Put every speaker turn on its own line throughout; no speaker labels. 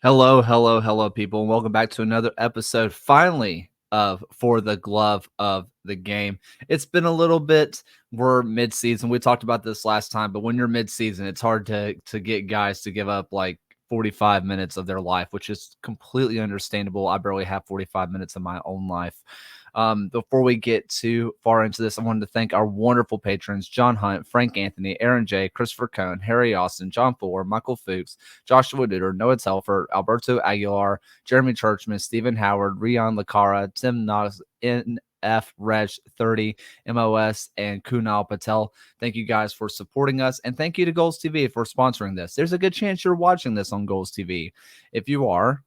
Hello, hello, hello, people, and welcome back to another episode, finally, of For the Glove of the Game. It's been a little bit, we're mid-season. We talked about this last time, but when you're mid-season, it's hard to get guys to give up like 45 minutes of their life, which is completely understandable. I barely have 45 minutes of my own life. Before we get too far into this, I wanted to thank our wonderful patrons, John Hunt, Frank Anthony, Aaron J., Christopher Cohn, Harry Austin, John Fuller, Michael Fuchs, Joshua Duder, Noah Telford, Alberto Aguilar, Jeremy Churchman, Stephen Howard, Rion Lacara, Tim Knox, NF Reg 30, MOS, and Kunal Patel. Thank you guys for supporting us, and thank you to Goals TV for sponsoring this. There's a good chance you're watching this on Goals TV. If you are,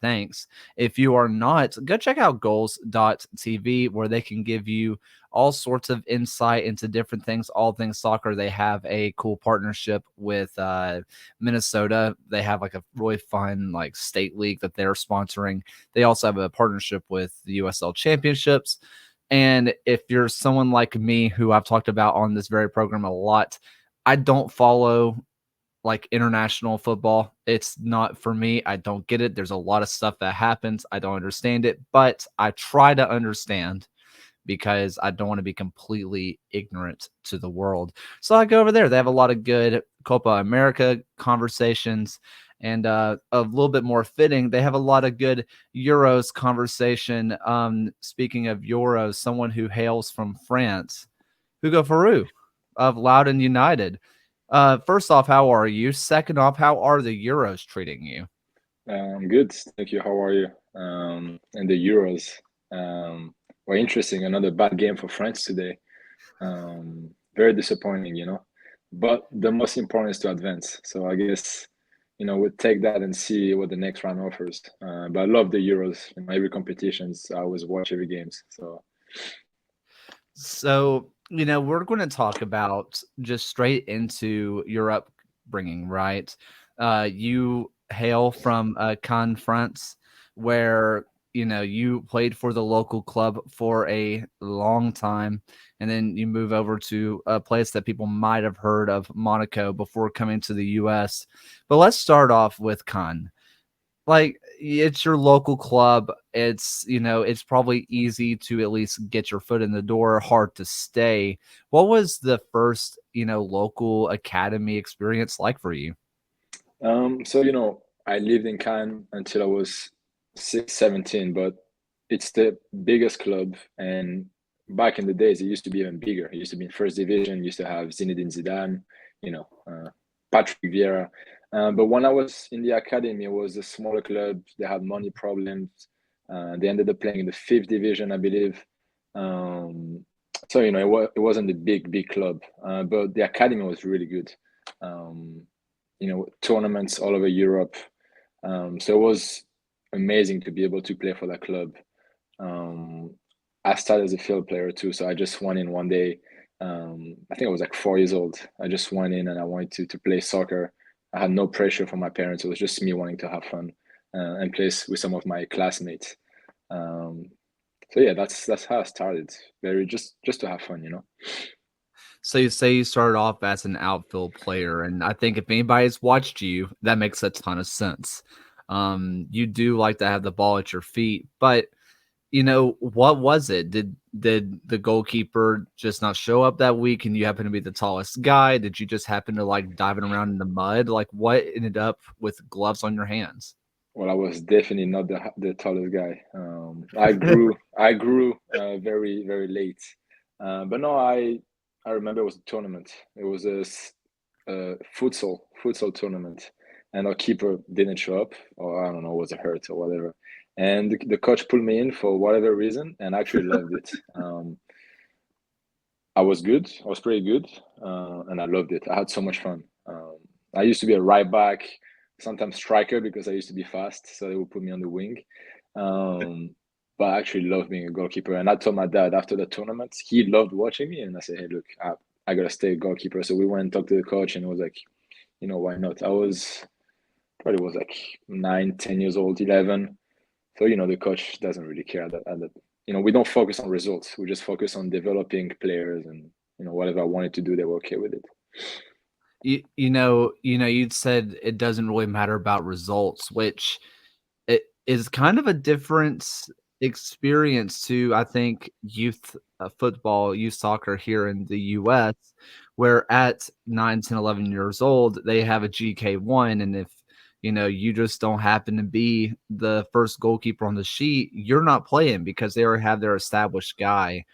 thanks. If you are not, go check out goals.tv where they can give you all sorts of insight into different things, all things soccer. They have a cool partnership with Minnesota. They have like a really fun like state league that they're sponsoring. They also have a partnership with the USL Championships. And if you're someone like me, who I've talked about on this very program a lot, I don't follow like international football. It's not for me. I don't get it. There's a lot of stuff that happens. I don't understand it, but I try to understand because I don't want to be completely ignorant to the world. So I go over there. They have a lot of good Copa America conversations, and a little bit more fitting, they have a lot of good Euros conversation. Speaking of Euros, someone who hails from France, Hugo Fauroux of Loudoun United. First off, how are you? Second off, how are the Euros treating you?
Good, thank you. How are you? And the Euros were interesting. Another bad game for France today. Very disappointing. But the most important is to advance. So I guess, we'll take that and see what the next round offers. But I love the Euros. Every competitions, I always watch every games.
So, we're going to talk about just straight into your upbringing, right? You hail from Cannes, France, where, you played for the local club for a long time. And then you move over to a place that people might have heard of, Monaco, before coming to the US. But let's start off with Cannes. Like, it's your local club. It's probably easy to at least get your foot in the door, hard to stay. What was the first, local academy experience like for you?
I lived in Cannes until I was 17, but it's the biggest club. And back in the days, it used to be even bigger. It used to be in first division, used to have Zinedine Zidane, Patrick Vieira. But when I was in the academy, it was a smaller club. They had money problems. They ended up playing in the fifth division, I believe. It wasn't a big club, but the academy was really good. Um, Tournaments all over Europe. So it was amazing to be able to play for that club. Um, I started as a field player too, so I just went in one day. I think I was like 4 years old. I just went in and I wanted to play soccer. I had no pressure from my parents. It was just me wanting to have fun and play with some of my classmates. Um, so yeah, that's how I started. Very just to have fun.
So you say you started off as an outfield player, and I think if anybody's watched you, that makes a ton of sense. You do like to have the ball at your feet, but what was it? Did the goalkeeper just not show up that week and you happen to be the tallest guy? Did you just happen to like diving around in the mud? Like, what ended up with gloves on your hands?
Well, I was definitely not the tallest guy. I grew very late, but no, I remember it was a tournament. It was a futsal tournament, and our keeper didn't show up, or I don't know, was hurt or whatever. And the coach pulled me in for whatever reason, and I actually loved it. I was good. I was pretty good, and I loved it. I had so much fun. I used to be a right back, sometimes striker because I used to be fast, so they would put me on the wing. Um, but I actually loved being a goalkeeper. And I told my dad after the tournament, he loved watching me, and I said, "Hey, look, I gotta stay a goalkeeper." So we went and talked to the coach, and it was like, why not? I was probably was like 9, 10 years old, 11. So, the coach doesn't really care that we don't focus on results. We just focus on developing players and, whatever I wanted to do, they were okay with it.
You'd said it doesn't really matter about results, which it is kind of a different experience to, I think, youth football, youth soccer here in the US, where at 9, 10, 11 years old, they have a GK1. And if, you just don't happen to be the first goalkeeper on the sheet, you're not playing because they already have their established guy.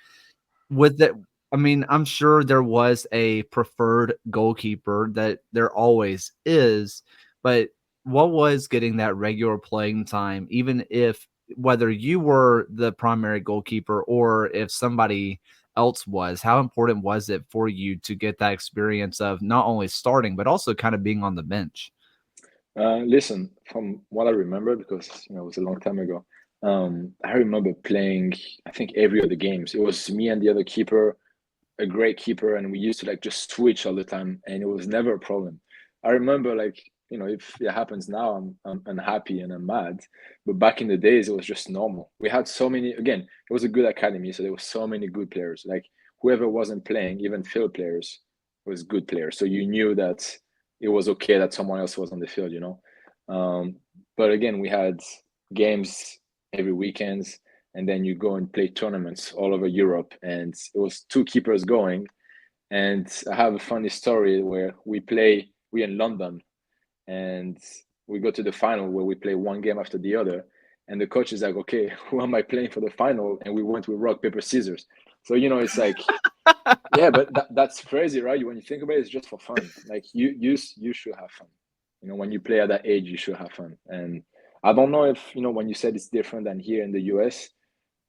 With that, I mean, I'm sure there was a preferred goalkeeper that there always is, but what was getting that regular playing time, even if whether you were the primary goalkeeper or if somebody else was, how important was it for you to get that experience of not only starting, but also kind of being on the bench?
Listen, from what I remember, because it was a long time ago, I remember playing, I think every other games. It was me and the other keeper, a great keeper, and we used to like just switch all the time, and it was never a problem. I remember like if it happens now, I'm unhappy and I'm mad, but back in the days it was just normal. We had so many. Again, it was a good academy, so there were so many good players. Like whoever wasn't playing, even field players, was good players. So you knew that it was okay that someone else was on the field. Um, but again, we had games every weekends, and then you go and play tournaments all over Europe, and it was two keepers going. And I have a funny story where we're in London, and we go to the final where we play one game after the other, and the coach is like, "Okay, who am I playing for the final?" And we went with rock paper scissors. So it's like, yeah, but that's crazy, right? When you think about it, it's just for fun. Like you should have fun. When you play at that age, you should have fun. And I don't know if when you said it's different than here in the US.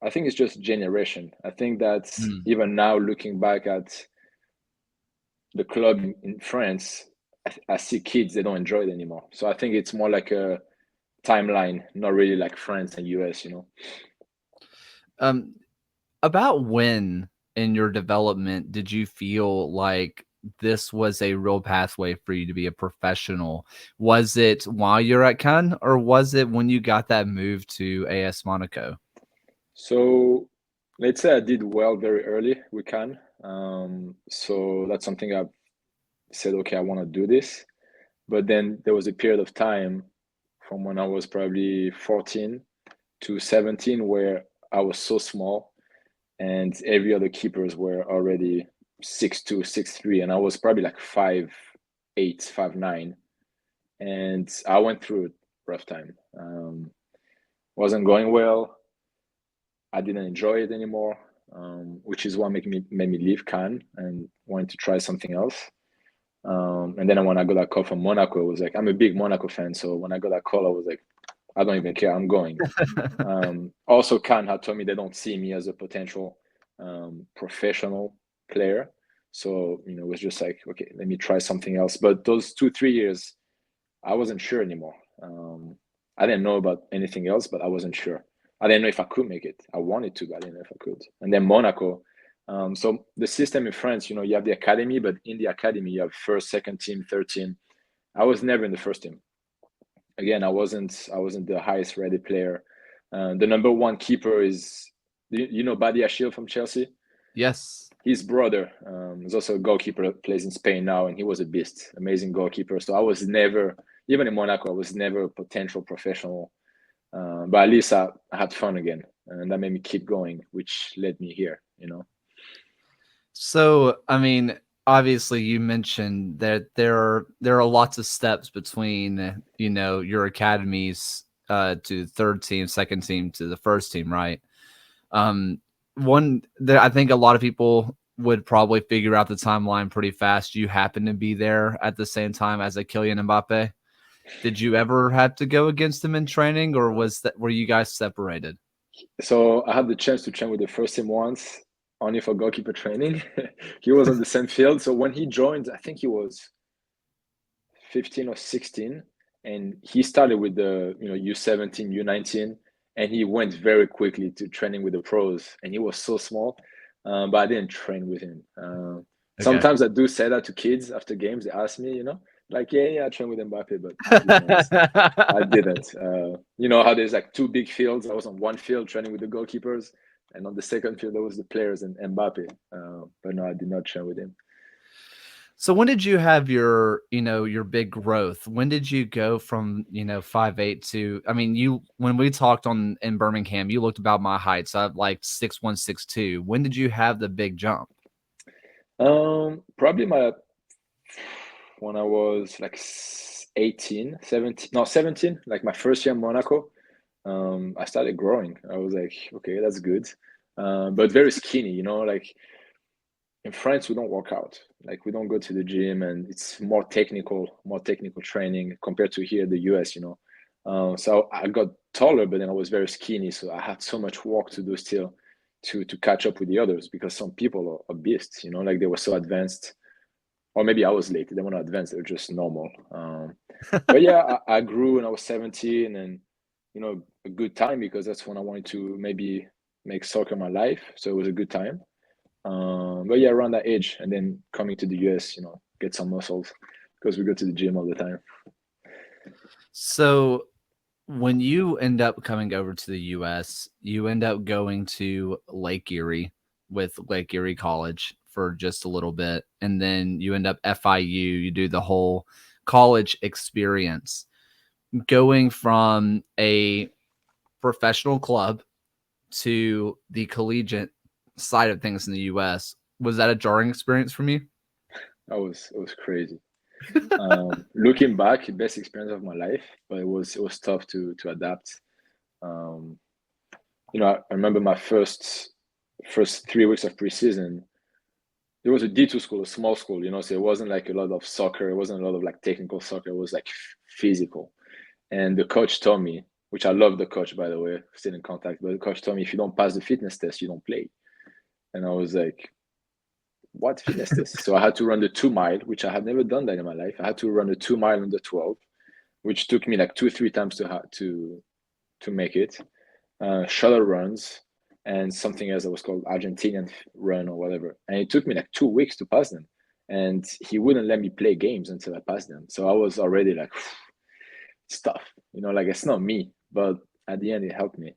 I think it's just generation. I think that
Mm.
even now, looking back at the club in France, I see kids they don't enjoy it anymore. So I think it's more like a timeline, not really like France and US.
Um, About when in your development did you feel like this was a real pathway for you to be a professional? Was it while you're at Cannes or was it when you got that move to AS Monaco?
So let's say I did well very early. We can. So that's something I've said. Okay, I want to do this. But then there was a period of time from when I was probably 14 to 17 where I was so small and every other keepers were already 6'2", 6'3", and I was probably like 5'8", 5'9", and I went through a rough time. Wasn't going well. I didn't enjoy it anymore, which is what made me leave Cannes and wanted to try something else. And then when I got that call from Monaco, it was like, I'm a big Monaco fan. So when I got that call, I was like, I don't even care. I'm going. Also, Cannes had told me they don't see me as a potential professional player. So, it was just like, okay, let me try something else. But those 2, 3 years, I wasn't sure anymore. I didn't know about anything else, but I wasn't sure. I didn't know if I could make it. I wanted to, but I didn't know if I could. And then Monaco. So the system in France, you have the academy, but in the academy, you have first, second team, third team. I was never in the first team. Again, I wasn't the highest rated player. The number one keeper is Badi Achil from Chelsea.
Yes.
His brother is also a goalkeeper, plays in Spain now, and he was a beast, amazing goalkeeper. So I was never, even in Monaco, I was never a potential professional. But at least I had fun again, and that made me keep going, which led me here.
So, I mean, obviously you mentioned that there are lots of steps between, your academies to third team, second team to the first team, right? Um, one that I think a lot of people would probably figure out the timeline pretty fast. You happen to be there at the same time as a Kylian Mbappe. Did you ever have to go against him in training, or were you guys separated?
So I had the chance to train with the first team once, only for goalkeeper training. He was on the same field. So when he joined, I think he was 15 or 16, and he started with the U17, U19, and he went very quickly to training with the pros, and he was so small, but I didn't train with him.
Okay.
Sometimes I do say that to kids after games. They ask me, like, yeah, I train with Mbappe, but I didn't. I didn't. You know how there's like two big fields. I was on one field training with the goalkeepers, and on the second field there was the players and Mbappe. But no, I did not train with him.
So when did you have your, your big growth? When did you go from, 5'8" to, I mean, when we talked on in Birmingham, you looked about my height. So I'm like 6'1", 6'2". When did you have the big jump?
Probably my when I was like 18, 17, no 17, like my first year in Monaco. I started growing. I was like, okay, that's good. But very skinny, like in France we don't work out. Like we don't go to the gym, and it's more technical training compared to here in the US, So I got taller, but then I was very skinny, so I had so much work to do still to catch up with the others, because some people are beasts, like they were so advanced, or maybe I was late. They were not advanced; they were just normal. But yeah, I grew when I was 17, and a good time, because that's when I wanted to maybe make soccer my life. So it was a good time. But yeah, around that age, and then coming to the US, get some muscles, because we go to the gym all the time.
So when you end up coming over to the US, you end up going to Lake Erie with Lake Erie College for just a little bit. And then you end up FIU, you do the whole college experience. Going from a professional club to the collegiate side of things in the US, was that a jarring experience for me?
It was crazy. Looking back, best experience of my life, but it was tough to adapt. Um, I remember my first 3 weeks of preseason. There was a D2 school, a small school, so it wasn't like a lot of soccer. It wasn't a lot of like technical soccer. It was like physical. And the coach told me, which I love the coach, by the way, still in contact, but the coach told me, if you don't pass the fitness test, you don't play. And I was like, what fitness test? So I had to run the 2 mile, which I had never done that in my life. I had to run the 2 mile under 12, which took me like 2 or 3 times to make it. Shuttle runs and something else that was called Argentinian run or whatever. And it took me like 2 weeks to pass them. And he wouldn't let me play games until I passed them. So I was already like, stuff, like it's not me, but at the end it helped me.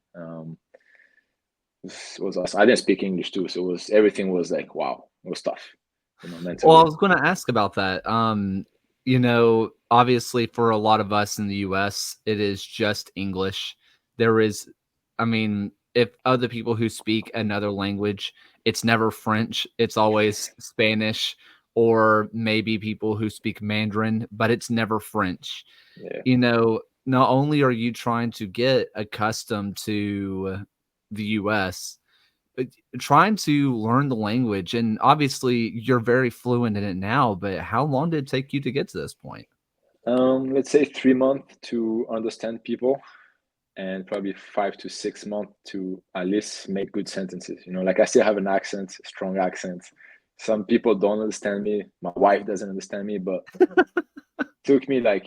It was awesome. I didn't speak English too, so everything was like, wow, it was tough,
Well, I
mentally.
was going to ask about that. Obviously for a lot of us in the US, it is just English. There is, I mean, if other people who speak another language, it's never French, it's always Spanish, or maybe people who speak Mandarin, but it's never French.
Yeah.
Not only are you trying to get accustomed to the US, trying to learn the language, and obviously you're very fluent in it now, but how long did it take you to get to this point?
Let's say 3 months to understand people, and probably 5 to 6 months to at least make good sentences. Like I still have an accent, strong accent. Some people don't understand me. My wife doesn't understand me, but took me like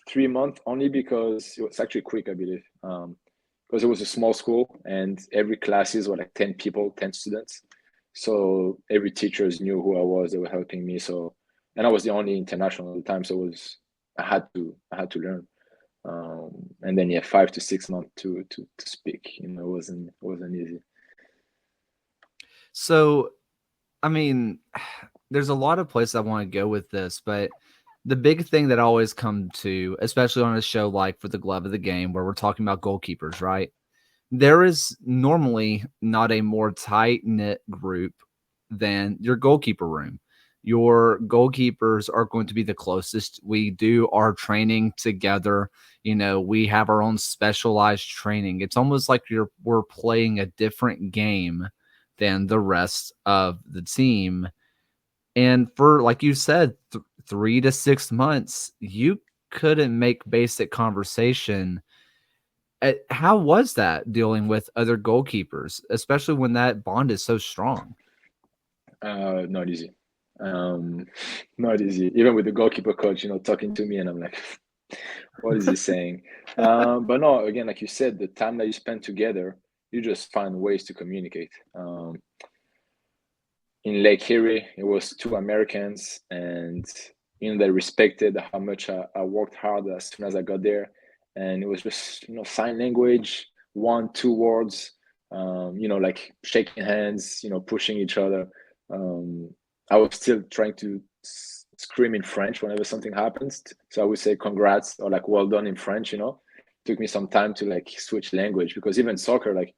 3 months, only because it was actually quick, I believe. Because it was a small school, and every classes were like 10 people, 10 students. So every teachers knew who I was. They were helping me. So, and I was the only international at the time. So I had to learn. And then yeah, 5 to 6 months to speak. It wasn't easy.
So, I mean, there's a lot of places I want to go with this, but the big thing that I always come to, especially on a show like For the Glove of the Game, where we're talking about goalkeepers, right? There is normally not a more tight knit group than your goalkeeper room. Your goalkeepers are going to be the closest. We do our training together. We have our own specialized training. It's almost like we're playing a different game than the rest of the team. And for, like you said, 3 to 6 months, you couldn't make basic conversation. How was that dealing with other goalkeepers, especially when that bond is so strong?
Not easy. Um, Not easy. Even with the goalkeeper coach, talking to me, and I'm like, what is he saying? But no, again, like you said, the time that you spend together, you just find ways to communicate. In Lake Erie, it was two Americans, and they respected how much I worked hard as soon as I got there, and it was just sign language, 1, 2 words, like shaking hands, pushing each other. I was still trying to scream in French whenever something happens. So I would say congrats or like well done in French. Took me some time to like switch language, because even soccer, like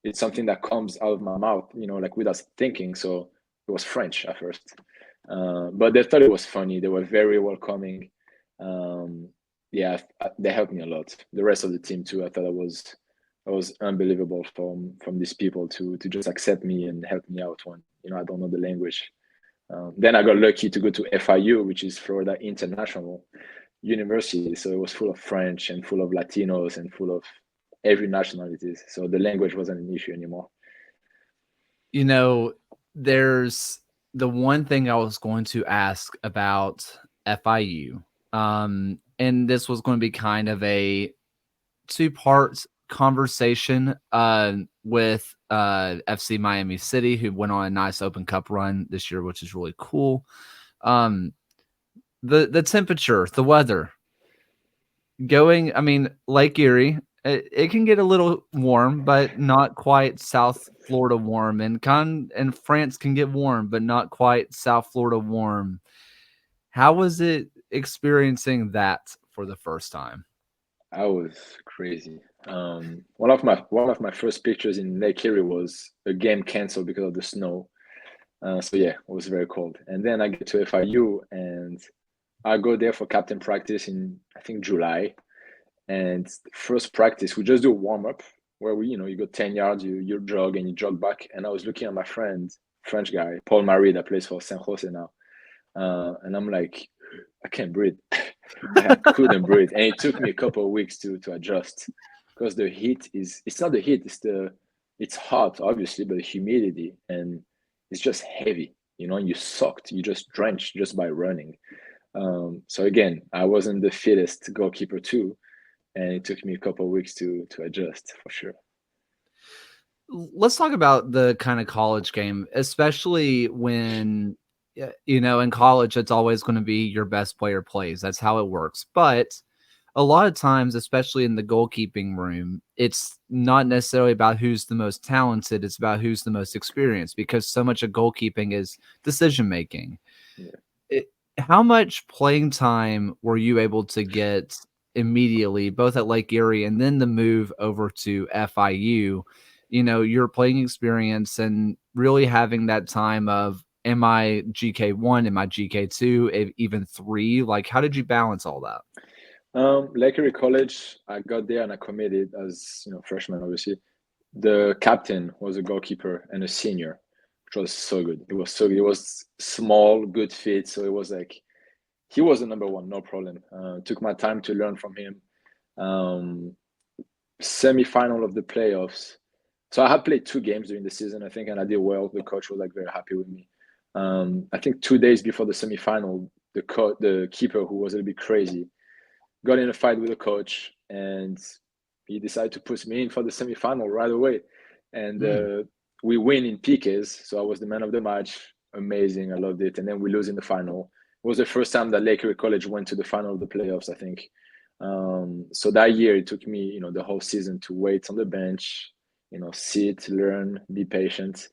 it's something that comes out of my mouth, like without thinking. So it was French at first, but they thought it was funny. They were very welcoming. Yeah, they helped me a lot. The rest of the team too. I thought it was unbelievable from these people to just accept me and help me out when I don't know the language. Then I got lucky to go to FIU, which is Florida International University. So it was full of French and full of Latinos and full of every nationalities. So the language wasn't an issue anymore.
There's the one thing I was going to ask about FIU. And this was going to be kind of a two-part conversation with FC Miami City, who went on a nice Open Cup run this year, which is really cool. The temperature, the weather, Lake Erie, it can get a little warm, but not quite South Florida warm, and France can get warm, but not quite South Florida warm. How was it experiencing that for the first time?
I was crazy. One of my first pictures in Lake Erie was a game canceled because of the snow. So yeah, it was very cold. And then I get to FIU and I go there for captain practice in I think July. And first practice, we just do a warm up where you go 10 yards, you jog and you jog back. And I was looking at my friend, French guy, Paul Marie, that plays for San Jose now. And I'm like, I can't breathe. I couldn't breathe. And it took me a couple of weeks to adjust, because the heat it's not the heat, it's hot, obviously, but the humidity, and it's just heavy, and you sucked, you just drenched just by running. So again, I wasn't the fittest goalkeeper too, and it took me a couple of weeks to adjust for sure.
Let's talk about the kind of college game, especially when, in college, it's always going to be your best player plays. That's how it works. But a lot of times, especially in the goalkeeping room, it's not necessarily about who's the most talented. It's about who's the most experienced, because so much of goalkeeping is decision-making.
Yeah.
How much playing time were you able to get immediately, both at Lake Erie and then the move over to FIU? Your playing experience and really having that time of, am I GK1, am I GK2, even 3? Like, how did you balance all that?
Lake Erie College, I got there and I committed as freshman. Obviously, the captain was a goalkeeper and a senior, which was so good. It was so good. It was small, good fit. So it was like he was the number one, no problem. Took my time to learn from him. Semi-final of the playoffs. So I had played 2 games during the season, I think, and I did well. The coach was like very happy with me. I think 2 days before the semi-final, the keeper, who was a little bit crazy, got in a fight with the coach, and he decided to put me in for the semi-final right away. And we win in PKs, so I was the man of the match. Amazing, I loved it. And then we lose in the final. It was the first time that Lake Erie College went to the final of the playoffs, I think. So that year, it took me, the whole season to wait on the bench, sit, learn, be patient.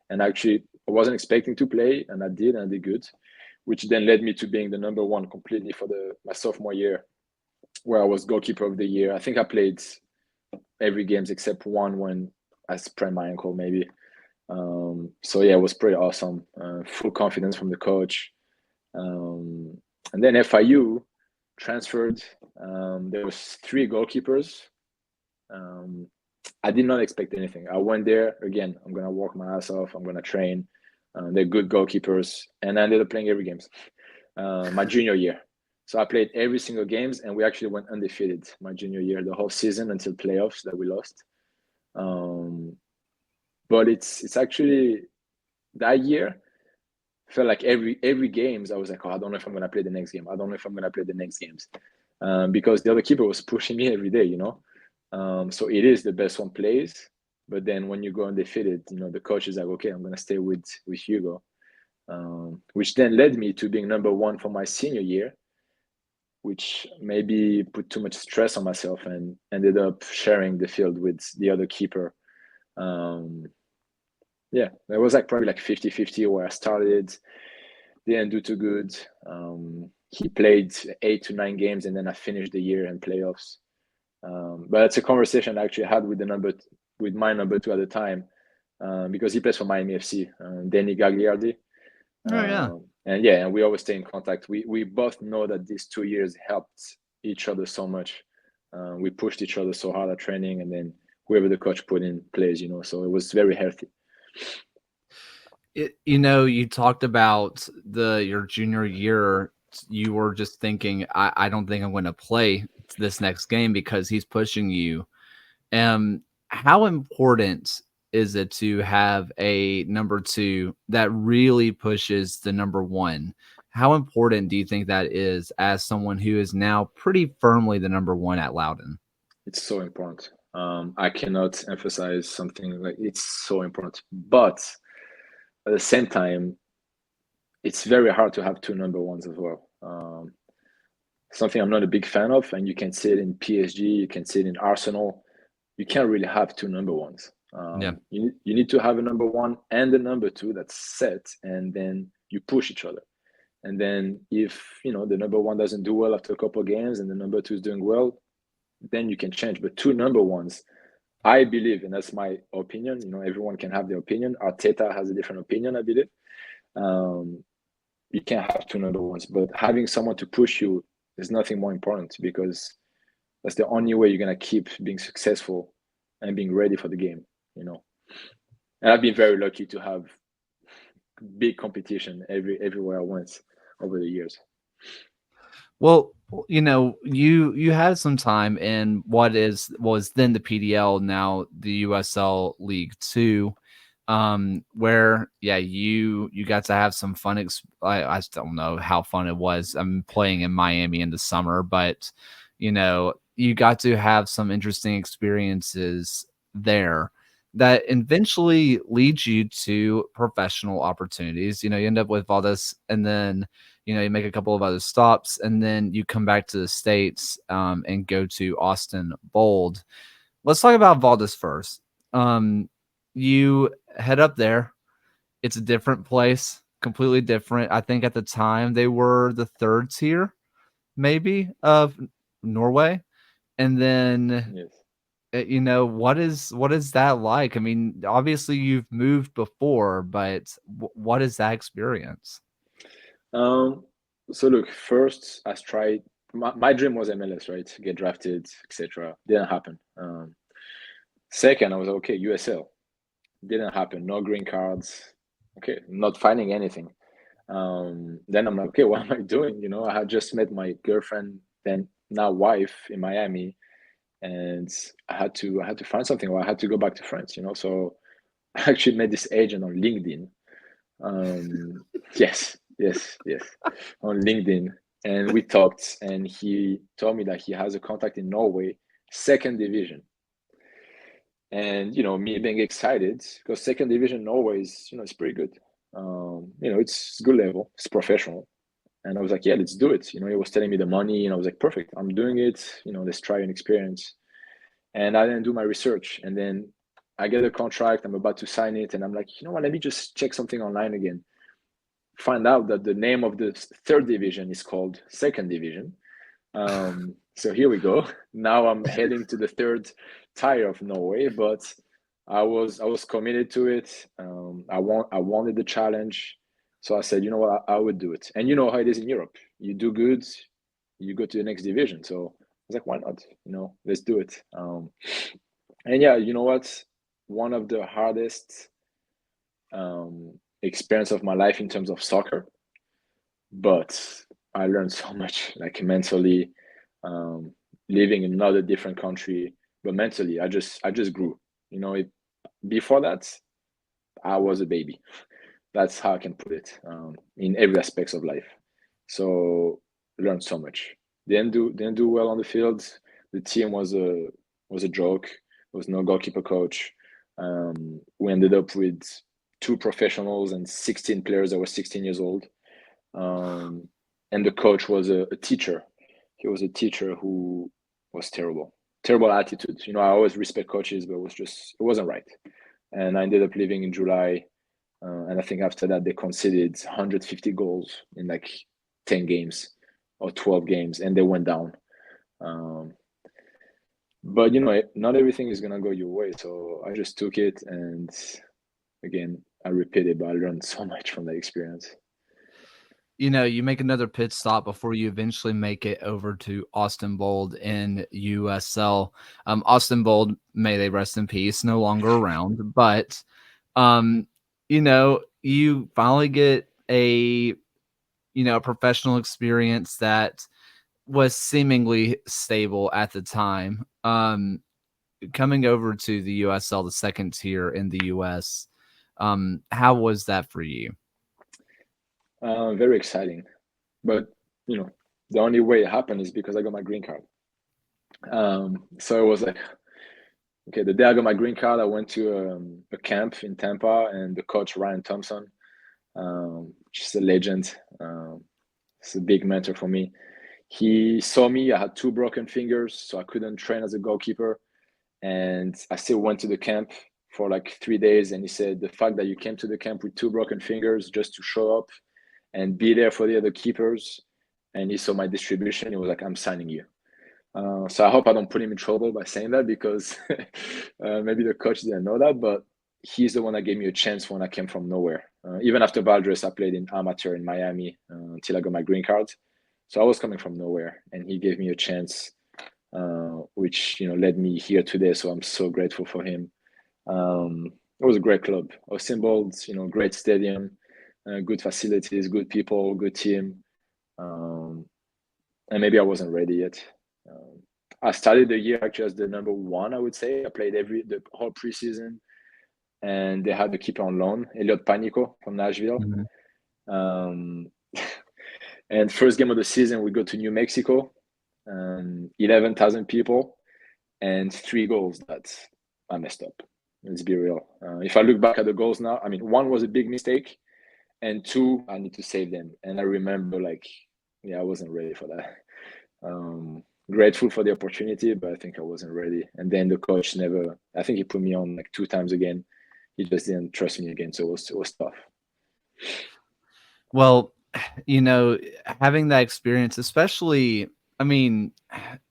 And actually, I wasn't expecting to play, and I did good, which then led me to being the number one completely for my sophomore year, where I was goalkeeper of the year. I think I played every games except one when I sprained my ankle, maybe. So yeah, it was pretty awesome. Full confidence from the coach. And then FIU transferred. There was 3 goalkeepers. I did not expect anything. I went there, again, I'm going to work my ass off. I'm going to train. They're good goalkeepers. And I ended up playing every games my junior year. So I played every single games, and we actually went undefeated my junior year, the whole season until playoffs that we lost. But it's actually, that year felt like every games I was like, oh, I don't know if I'm going to play the next game. I don't know if I'm going to play the next games, because the other keeper was pushing me every day, So it is the best one plays, but then when you go undefeated, the coach is like, okay, I'm going to stay with Hugo, which then led me to being number one for my senior year, which maybe put too much stress on myself, and ended up sharing the field with the other keeper. Yeah, it was like probably like 50-50 where I started. didn't do too good. He played 8 to 9 games, and then I finished the year in playoffs. But it's a conversation I actually had with my number two at the time, because he plays for Miami FC, Danny Gagliardi.
Oh yeah.
And we always stay in contact. We both know that these 2 years helped each other so much. We pushed each other so hard at training, and then whoever the coach put in plays, so it was very healthy.
You talked about your junior year. You were just thinking, I don't think I'm going to play this next game because he's pushing you. How important is it to have a number two that really pushes the number one? How important do you think that is as someone who is now pretty firmly the number one at Loudoun?
It's so important. I cannot emphasize something like it's so important. But at the same time, it's very hard to have two number ones as well. Something I'm not a big fan of, and you can see it in PSG, you can see it in Arsenal. You can't really have two number ones.
Yeah.
You need to have a number one and a number two that's set, and then you push each other. And then if the number one doesn't do well after a couple of games and the number two is doing well, then you can change. But two number ones, I believe, and that's my opinion. Everyone can have their opinion. Arteta has a different opinion, I believe. You can't have two number ones, but having someone to push you is nothing more important, because that's the only way you're gonna keep being successful and being ready for the game. And I've been very lucky to have big competition everywhere I went over the years.
Well, you had some time in what was then the PDL, now the USL League Two, where you got to have some fun. I don't know how fun it was. I'm playing in Miami in the summer, but you got to have some interesting experiences there that eventually leads you to professional opportunities. You end up with Valdez, and then you make a couple of other stops, and then you come back to the States and go to Austin Bold. Let's talk about Valdez first. You head up there. It's a different place, completely different. I think at the time they were the third tier, maybe, of Norway. And then,
Yes.
what is that like? I mean, obviously you've moved before, but what is that experience?
So look, first I tried. My dream was MLS, right? Get drafted, etc. Didn't happen. Second, I was like, okay, USL. Didn't happen. No green cards. Okay, not finding anything. Then I'm like, okay, what am I doing? I had just met my girlfriend, then now wife, in Miami, and I had to find something, or I had to go back to France. So I actually met this agent on LinkedIn. Yes, on LinkedIn, and we talked, and he told me that he has a contact in Norway, second division. And me being excited, because second division Norway is it's pretty good. It's good level, it's professional. And I was like, yeah, let's do it. He was telling me the money, and I was like, perfect, I'm doing it. Let's try an experience. And I didn't do my research, and then I get a contract, I'm about to sign it, and I'm like, you know what, let me just check something online again. Find out that the name of the third division is called second division. So here we go. Now I'm heading to the third tier of Norway, but I was committed to it. I wanted the challenge, so I said, you know what, I would do it. And you know how it is in Europe. You do good, you go to the next division. So I was like, why not? Let's do it. And yeah, you know what? One of the hardest experience of my life in terms of soccer, but I learned so much, like mentally, living in another different country. But mentally, I just grew. Before that, I was a baby. That's how I can put it, in every aspects of life. So learned so much. Didn't do well on the field. The team was a joke. There was no goalkeeper coach. We ended up with 2 professionals and 16 players that were 16 years old. And the coach was a teacher. He was a teacher who was terrible attitude. I always respect coaches, but it wasn't right. And I ended up leaving in July. And I think after that, they conceded 150 goals in like 10 games or 12 games, and they went down. But not everything is gonna go your way. So I just took it, and again, I repeat it, but I learned so much from that experience.
You make another pit stop before you eventually make it over to Austin Bold in USL. Austin Bold, may they rest in peace, no longer around. But, you finally get a professional experience that was seemingly stable at the time. Coming over to the USL, the second tier in the US, how was that for you?
Very exciting, but the only way it happened is because I got my green card. So it was like, okay, the day I got my green card, I went to a camp in Tampa, and the coach Ryan Thompson, just a legend, it's a big mentor for me. He saw me. I had two broken fingers, so I couldn't train as a goalkeeper, and I still went to the camp for like 3 days. And he said, the fact that you came to the camp with two broken fingers just to show up and be there for the other keepers, and he saw my distribution, he was like, I'm signing you. So I hope I don't put him in trouble by saying that, because maybe the coach didn't know that, but he's the one that gave me a chance when I came from nowhere. Even after Valdres, I played in amateur in Miami until I got my green card. So I was coming from nowhere, and he gave me a chance, which led me here today. So I'm so grateful for him. It was a great club. Austin Bold, great stadium, good facilities, good people, good team. And maybe I wasn't ready yet. I started the year actually as the number one, I would say. I played the whole preseason, and they had the keeper on loan, Elliot Panico from Nashville. Mm-hmm. And first game of the season, we go to New Mexico, 11,000 people, and 3 goals that I messed up. Let's be real. If I look back at the goals now, I mean, 1 was a big mistake, and 2, I need to save them. And I remember, I wasn't ready for that. Grateful for the opportunity, but I think I wasn't ready. And then the coach I think he put me on 2 times again. He just didn't trust me again. So it was tough.
Well, having that experience, especially, I mean,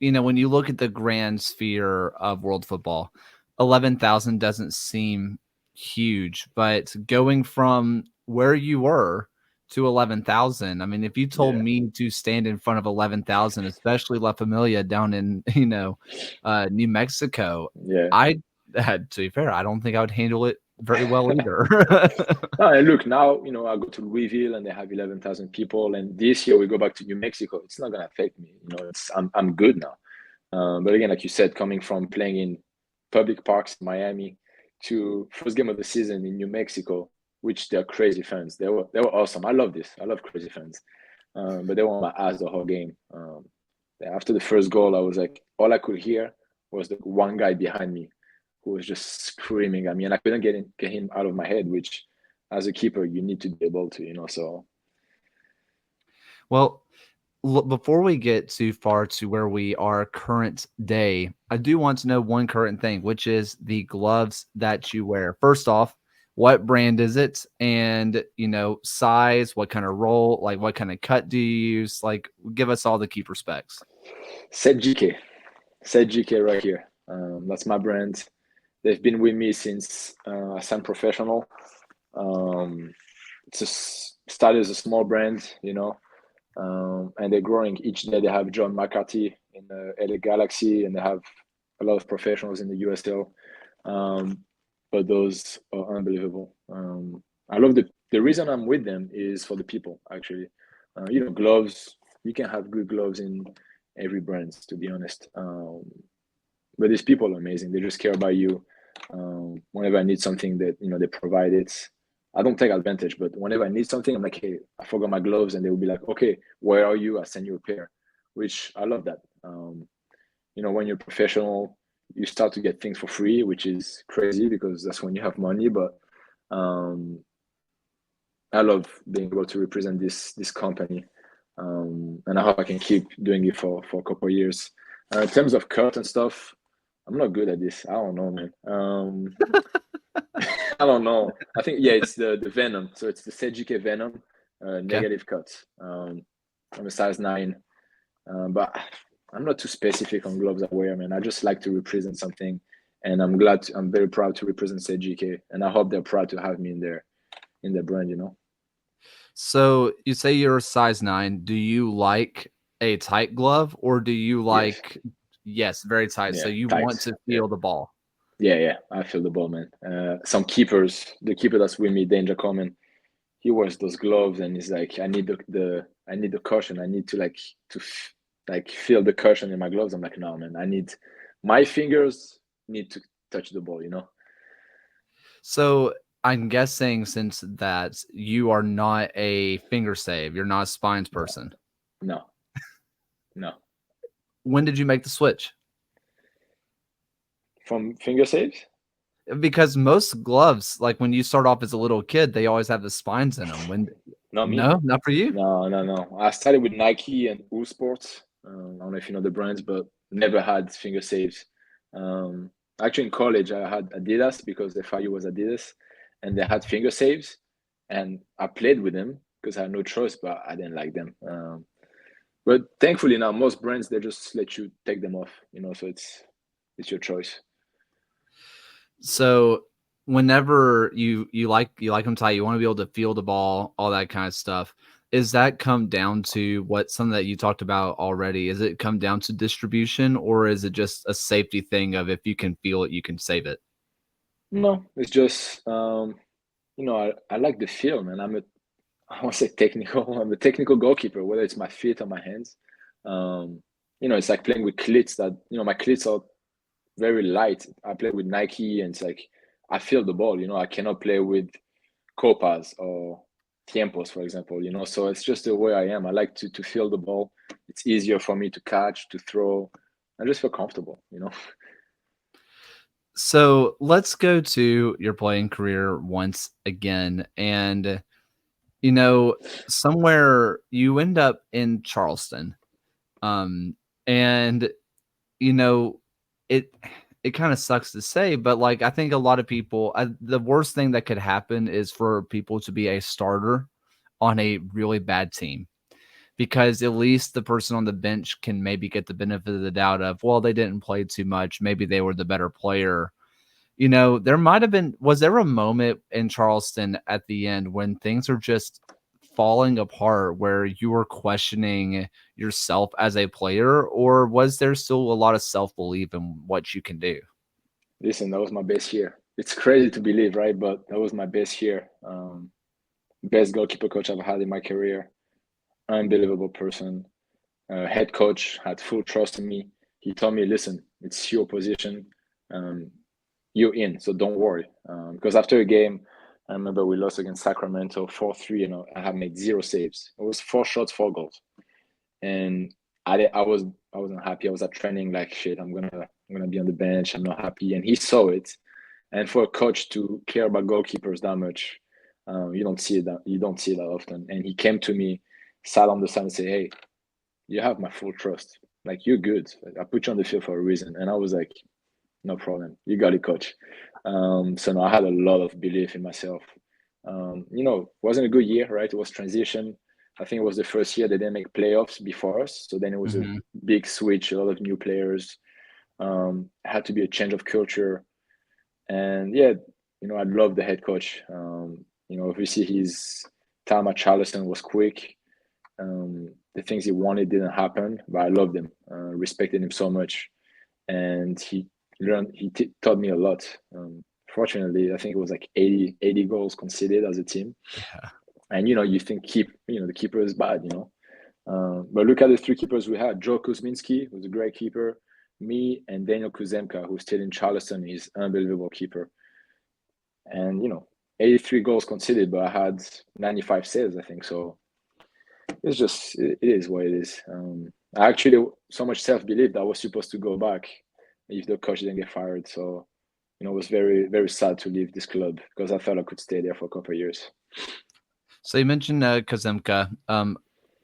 when you look at the grand sphere of world football, 11,000 doesn't seem huge, but going from where you were to 11,000, I mean, if you told me to stand in front of 11,000, especially La Familia down in, New Mexico, to be fair, I don't think I would handle it very well either.
And look, now, I go to Louisville and they have 11,000 people. And this year we go back to New Mexico. It's not going to affect me. I'm good now. But again, like you said, coming from playing in public parks in Miami to first game of the season in New Mexico, which they're crazy fans. They were awesome. I love this. I love crazy fans. But they were on my ass the whole game. After the first goal, I was like, all I could hear was the one guy behind me who was just screaming at me, and I couldn't get him out of my head, which as a keeper, you need to be able to, so.
Well, before we get too far to where we are current day, I do want to know one current thing, which is the gloves that you wear. First off, what brand is it? And, size, what kind of roll, what kind of cut do you use? Give us all the keeper specs.
Set GK right here. That's my brand. They've been with me since I signed professional. It's started as a small brand, and they're growing each day. They have John McCarthy in the LA Galaxy, and they have a lot of professionals in the USL. But those are unbelievable. I love the reason I'm with them is for the people, actually. Gloves, you can have good gloves in every brand, to be honest. But these people are amazing. They just care about you. Whenever I need something, that they provide it. I don't take advantage, but whenever I need something, I'm like, hey, I forgot my gloves, and they will be like, okay, where are you? I'll send you a pair, which I love that. When you're professional, you start to get things for free, which is crazy because that's when you have money. But I love being able to represent this company, and I hope I can keep doing it for a couple of years. In terms of cut and stuff, I'm not good at this. I don't know, man. I don't know. I think yeah, it's the Venom. So it's the CJK Venom,
Okay.
negative cuts. I'm a size 9, but I'm not too specific on gloves I wear, man. I just like to represent something, and I'm very proud to represent CJK, and I hope they're proud to have me in their brand. You know.
So you say you're a size 9. Do you like a tight glove or do you
Yes.
like yes, very tight. So
Yeah.
you want
Tight.
to
Yeah.
feel the ball.
Yeah. Yeah. I feel the ball, man. Some keepers, the keeper that's with me, Danger Common, he wears those gloves and he's like, I need I need the cushion. I need to like feel the cushion in my gloves. I'm like, no, man, I need my fingers need to touch the ball, you know?
So I'm guessing since that you are not a finger save, you're not a spines
No,
person.
no, no.
When did you make the switch?
From finger saves?
Because most gloves, like when you start off as a little kid, they always have the spines in them. When
Not me.
no, not for you.
No, no, no. I started with Nike and All Sports. I don't know if you know the brands, but never had finger saves. Um, Actually, in college, I had Adidas because the FIU was Adidas, and they had finger saves, and I played with them because I had no choice, but I didn't like them. But thankfully now, most brands they just let you take them off, you know, so it's your choice.
So whenever you like them tight, you want to be able to feel the ball, all that kind of stuff. Is that come down to what something that you talked about already? Is it come down to distribution or is it just a safety thing of if you can feel it, you can save it?
No, it's just you know, I like the feel, man. I want to say technical. I'm a technical goalkeeper, whether it's my feet or my hands. Um, you know, it's like playing with cleats that, you know, my cleats are very light. I play with Nike and it's like I feel the ball, you know, I cannot play with Copas or Tiempos, for example, you know. So it's just the way I am. I like to feel the ball. It's easier for me to catch, to throw. I just feel comfortable, you know.
So let's go to your playing career once again. And, you know, somewhere you end up in Charleston. Um, and you know, it it kind of sucks to say, but like I think a lot of people, the worst thing that could happen is for people to be a starter on a really bad team because at least the person on the bench can maybe get the benefit of the doubt of, well, they didn't play too much, maybe they were the better player. You know, there might have been, was there a moment in Charleston at the end when things are just falling apart where you were questioning yourself as a player, or was there still a lot of self belief in what you can do?
Listen, that was my best year. It's crazy to believe, right? But that was my best year. Best goalkeeper coach I've had in my career. Unbelievable person. Head coach had full trust in me. He told me, listen, it's your position. Um, you're in, so don't worry. Because after a game, I remember we lost against Sacramento 4-3, you know, I had made 0 saves. It was 4 shots, 4 goals. And I wasn't happy. I was at training like shit. I'm gonna be on the bench. I'm not happy. And he saw it. And for a coach to care about goalkeepers that much, you don't see it that often. And he came to me, sat on the side and said, hey, you have my full trust. Like you're good. Like, I put you on the field for a reason. And I was like, no problem. You got it, coach. So now I had a lot of belief in myself. You know, it wasn't a good year, right? It was transition. I think it was the first year they didn't make playoffs before us. So then it was a
Mhm.
big switch, a lot of new players. Had to be a change of culture. And yeah, you know, I love the head coach. You know, obviously his time at Charleston was quick. The things he wanted didn't happen, but I loved him, respected him so much, and taught me a lot. Fortunately, I think it was like 80 goals conceded as a team,
Yeah.
and you know, you think the keeper is bad, you know, but look at the 3 keepers we had. Joe Kuzminski was a great keeper. Me and Daniel Kuzemka, who's still in Charleston, is unbelievable keeper. And you know, 83 goals conceded, but I had 95 saves, I think. So it is what it is. I actually so much self belief that I was supposed to go back if the coach didn't get fired. So you know, it was very very sad to leave this club because I thought I could stay there for a couple of years.
So you mentioned Kazemka.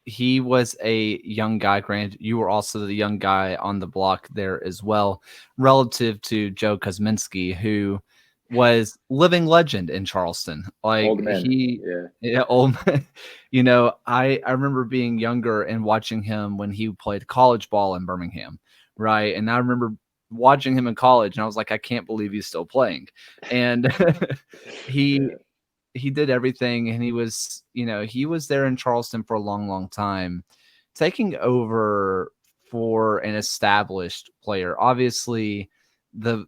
He was a young guy. Granted, you were also the young guy on the block there as well, relative to Joe Kosminski, who was living legend in Charleston. Like
Old man.
he,
Yeah.
yeah, old man. I remember being younger and watching him when he played college ball in Birmingham, right? And I remember watching him in college, and I was like, I can't believe he's still playing. And he
Yeah.
he did everything, and he was there in Charleston for a long, long time, taking over for an established player. Obviously, the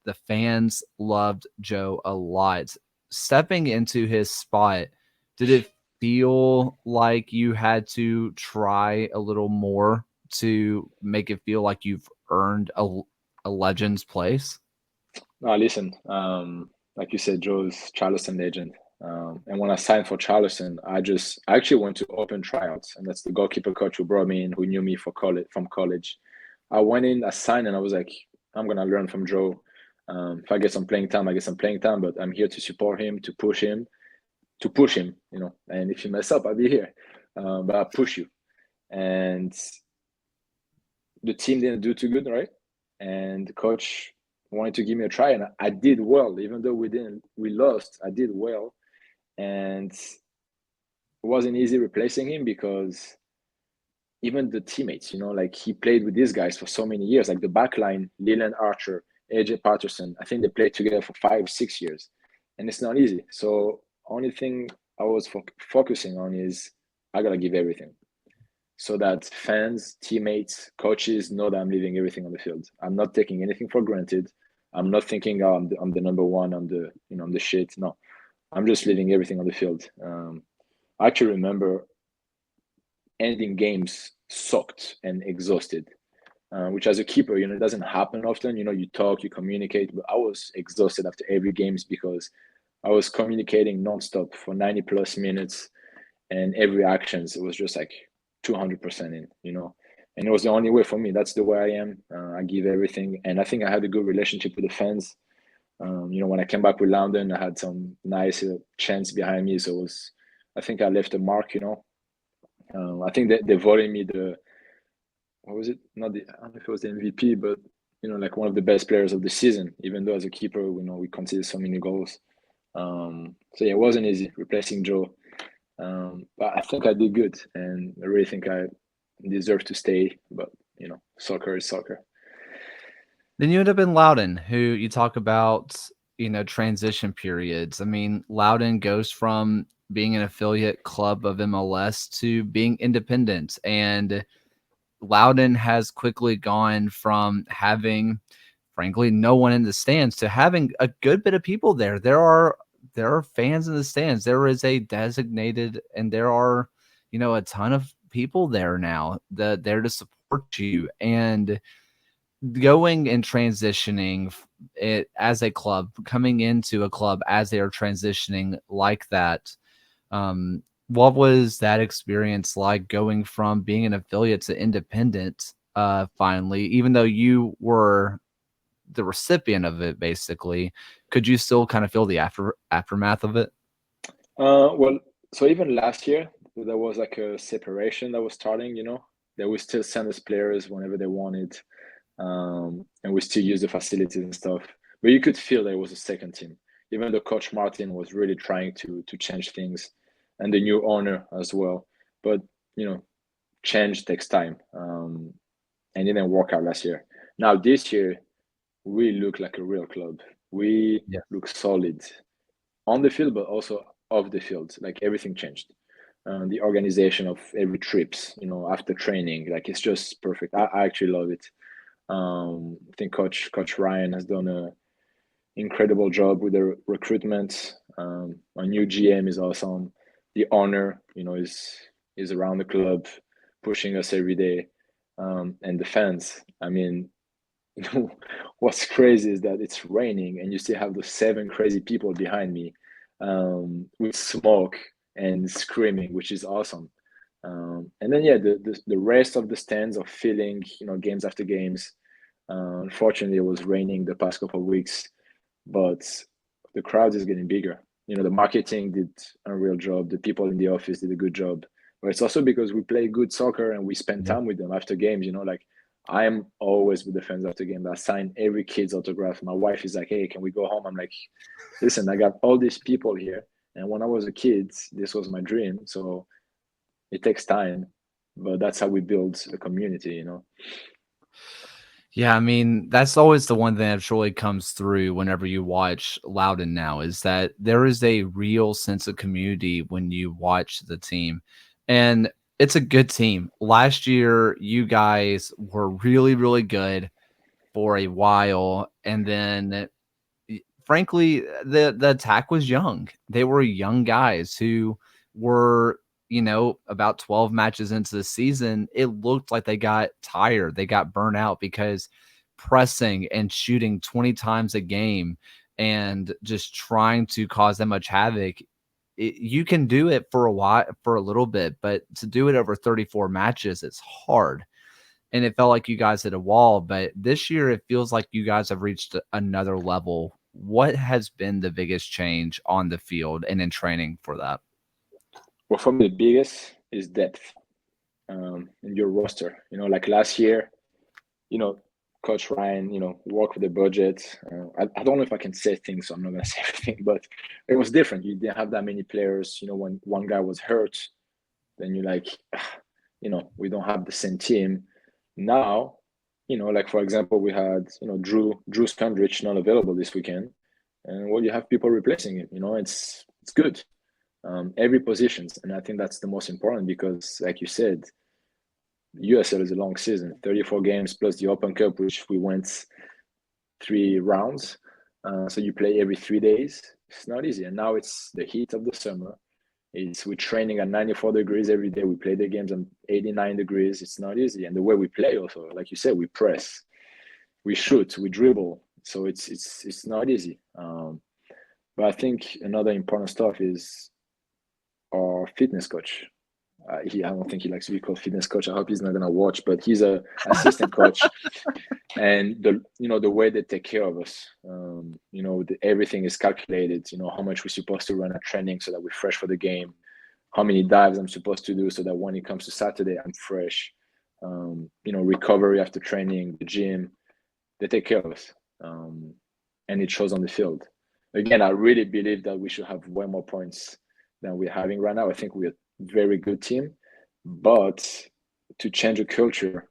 the fans loved Joe a lot. Stepping into his spot, did it feel like you had to try a little more to make it feel like you've earned a legend's place?
No, listen, like you said, Joe's Charleston legend. And when I signed for Charleston, I actually went to open tryouts, and that's the goalkeeper coach who brought me in, who knew me for college from college. I went in, I signed, and I was like, I'm gonna learn from Joe. If I get some playing time, I get some playing time, but I'm here to support him, to push him, And if you mess up, I'll be here, but I'll push you. And the team didn't do too good, right? And the coach wanted to give me a try, and I did well, even though we lost. I did well, and it wasn't easy replacing him because even the teammates, like he played with these guys for so many years, like the back line, Leland Archer, AJ Patterson. I think they played together for 5, 6 years, and it's not easy. So only thing I was focusing on is I gotta give everything so that fans, teammates, coaches know that I'm leaving everything on the field. I'm not taking anything for granted. I'm not thinking, oh, I'm the number one. I'm the shit. No, I'm just leaving everything on the field. I actually remember ending games soaked and exhausted, which as a keeper, it doesn't happen often. You talk, you communicate, but I was exhausted after every games because I was communicating nonstop for 90 plus minutes, and every actions it was just like 200% in. And it was the only way for me. That's the way I am. I give everything, and I think I had a good relationship with the fans. When I came back with London, I had some nice chants behind me, so I think I left a mark. I think that they voted me the, what was it, not the, I don't know if it was the MVP, but like one of the best players of the season, even though as a keeper we conceded so many goals. So yeah, it wasn't easy replacing Joe. But I think I did good, and I really think I deserve to stay. But soccer is soccer.
Then you end up in Loudoun, who you talk about, transition periods. I mean, Loudoun goes from being an affiliate club of MLS to being independent. And Loudoun has quickly gone from having, frankly, no one in the stands to having a good bit of people there. There are fans in the stands. There is a designated, and there are, a ton of people there now that there to support you. And going and transitioning it as a club, coming into a club as they are transitioning like that. What was that experience like, going from being an affiliate to independent, finally, even though you were the recipient of it, basically? Could you still kind of feel the aftermath of it?
Well, so even last year there was like a separation that was starting. They would still send us players whenever they wanted, and we still use the facilities and stuff. But you could feel there was a second team. Even though Coach Martin was really trying to change things, and the new owner as well. But change takes time, and it didn't work out last year. Now this year, we look like a real club. We
Yeah.
look solid on the field, but also off the field. Like everything changed. The organization of every trips, after training, like it's just perfect. I actually love it. I think Coach Ryan has done a incredible job with the recruitment. Our new GM is awesome. The owner, is around the club, pushing us every day, and the fans. I mean, what's crazy is that it's raining and you still have those 7 crazy people behind me, with smoke and screaming, which is awesome. And then yeah, the rest of the stands are filling, games after games. Unfortunately, it was raining the past couple of weeks, but the crowd is getting bigger. The marketing did a real job. The people in the office did a good job. But it's also because we play good soccer and we spend
Yeah.
time with them after games. Like I am always with the fans after game. I sign every kid's autograph. My wife is like, "Hey, can we go home?" I'm like, "Listen, I got all these people here, and when I was a kid, this was my dream. So it takes time, but that's how we build a community, you know."
Yeah, I mean, that's always the one thing that surely comes through whenever you watch Loudoun now is that there is a real sense of community when you watch the team. And it's a good team. Last year, you guys were really, really good for a while. And then frankly, the attack was young. They were young guys who were, about 12 matches into the season, it looked like they got tired. They got burnt out because pressing and shooting 20 times a game and just trying to cause that much havoc. You can do it for a while, for a little bit, but to do it over 34 matches, it's hard. And it felt like you guys hit a wall. But this year, it feels like you guys have reached another level. What has been the biggest change on the field and in training for that?
Well, for me, the biggest is depth in your roster. Like last year, you know, Coach Ryan, worked with the budget. I don't know if I can say things, so I'm not going to say everything, but it was different. You didn't have that many players. When one guy was hurt, then you're like, we don't have the same team. Now, like for example, we had, Drew Skundrich not available this weekend. And well, you have people replacing him. It's good. Every positions. And I think that's the most important because, like you said, USL is a long season, 34 games plus the Open Cup, which we went 3 rounds. So you play every 3 days. It's not easy. And now it's the heat of the summer. We're training at 94 degrees every day. We play the games at 89 degrees. It's not easy. And the way we play also, like you said, we press, we shoot, we dribble. So it's not easy. But I think another important stuff is our fitness coach. I don't think he likes to be called fitness coach. I hope he's not gonna watch, but he's a assistant coach. And the way they take care of us, everything is calculated. How much we're supposed to run at training so that we're fresh for the game, how many dives I'm supposed to do so that when it comes to Saturday I'm fresh. Recovery after training, the gym, they take care of us, and it shows on the field. Again, I really believe that we should have way more points than we're having right now. I think we're a very good team, but to change a culture,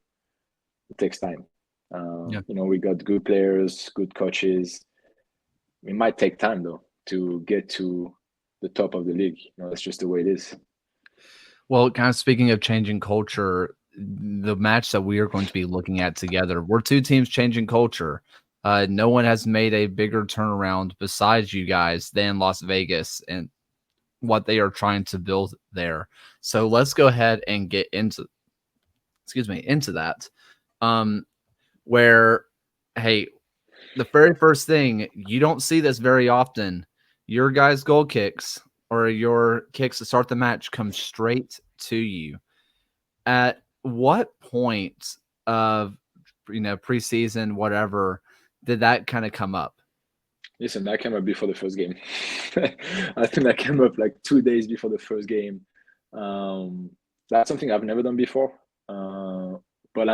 it takes time.
Yeah.
We got good players, good coaches. It might take time though to get to the top of the league. That's just the way it is.
Well, kind of speaking of changing culture, the match that we are going to be looking at together, we're two teams changing culture. No one has made a bigger turnaround besides you guys than Las Vegas and what they are trying to build there. So let's go ahead and get into that. Where, hey, the very first thing, you don't see this very often. Your guys' goal kicks or your kicks to start the match come straight to you. At what point of preseason, whatever, did that kind of come up?
Listen, that came up before the first game. I think that came up like 2 days before the first game. That's something I've never done before. But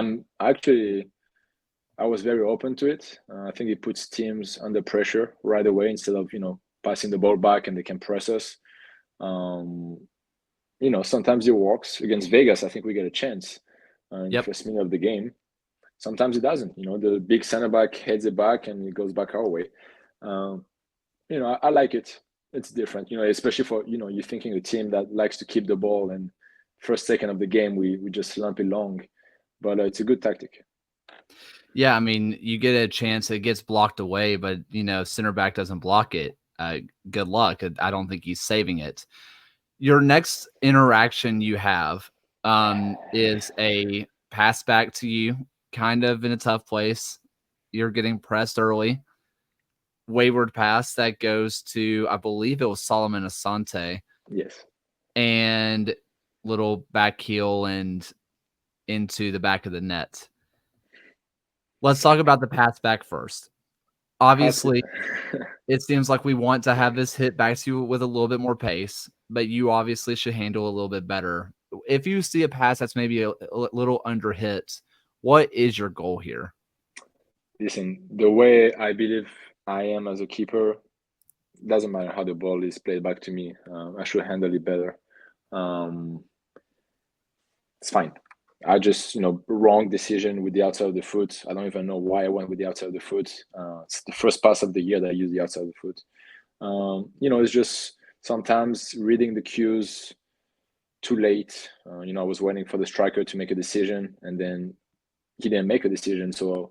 I was very open to it. I think it puts teams under pressure right away instead of, passing the ball back and they can press us. Sometimes it works. Against Vegas, I think we get a chance in the first minute of the game. Sometimes it doesn't. The big center back heads it back and it goes back our way. I like it. It's different, especially for, you're thinking a team that likes to keep the ball and first second of the game, we just lump it long. But it's a good tactic.
Yeah, I mean, you get a chance, it gets blocked away, but center back doesn't block it. Good luck. I don't think he's saving it. Your next interaction you have is a pass back to you, kind of in a tough place. You're getting pressed early. Wayward pass that goes to, I believe it was Solomon Asante.
Yes.
And little back heel and into the back of the net. Let's talk about the pass back first. Obviously, it seems like we want to have this hit back to you with a little bit more pace, but you obviously should handle a little bit better. If you see a pass that's maybe a little under hit, What is your goal here?
Listen, the way I believe I am as a keeper, doesn't matter how the ball is played back to me. I should handle it better. Um, it's fine. I just, wrong decision with the outside of the foot. I don't even know why I went with the outside of the foot. It's the first pass of the year that I use the outside of the foot. It's just sometimes reading the cues too late. I was waiting for the striker to make a decision, and then he didn't make a decision, so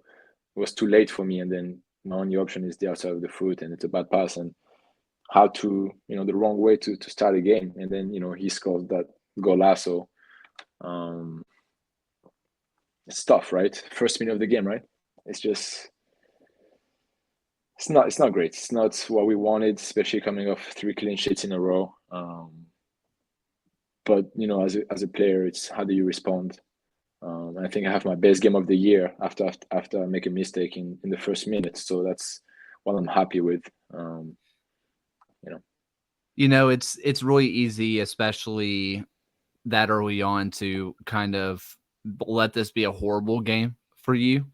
it was too late for me. And then my only option is the outside of the foot, and it's a bad pass. And how to, the wrong way to start a game. And then, he scores that golazo. It's tough, right? First minute of the game, right? It's just, it's not great. It's not what we wanted, especially coming off 3 clean sheets in a row. But as a player, it's how do you respond? I think I have my best game of the year after I make a mistake in the first minute. So that's what I'm happy with.
It's really easy, especially that early on, to kind of let this be a horrible game for you.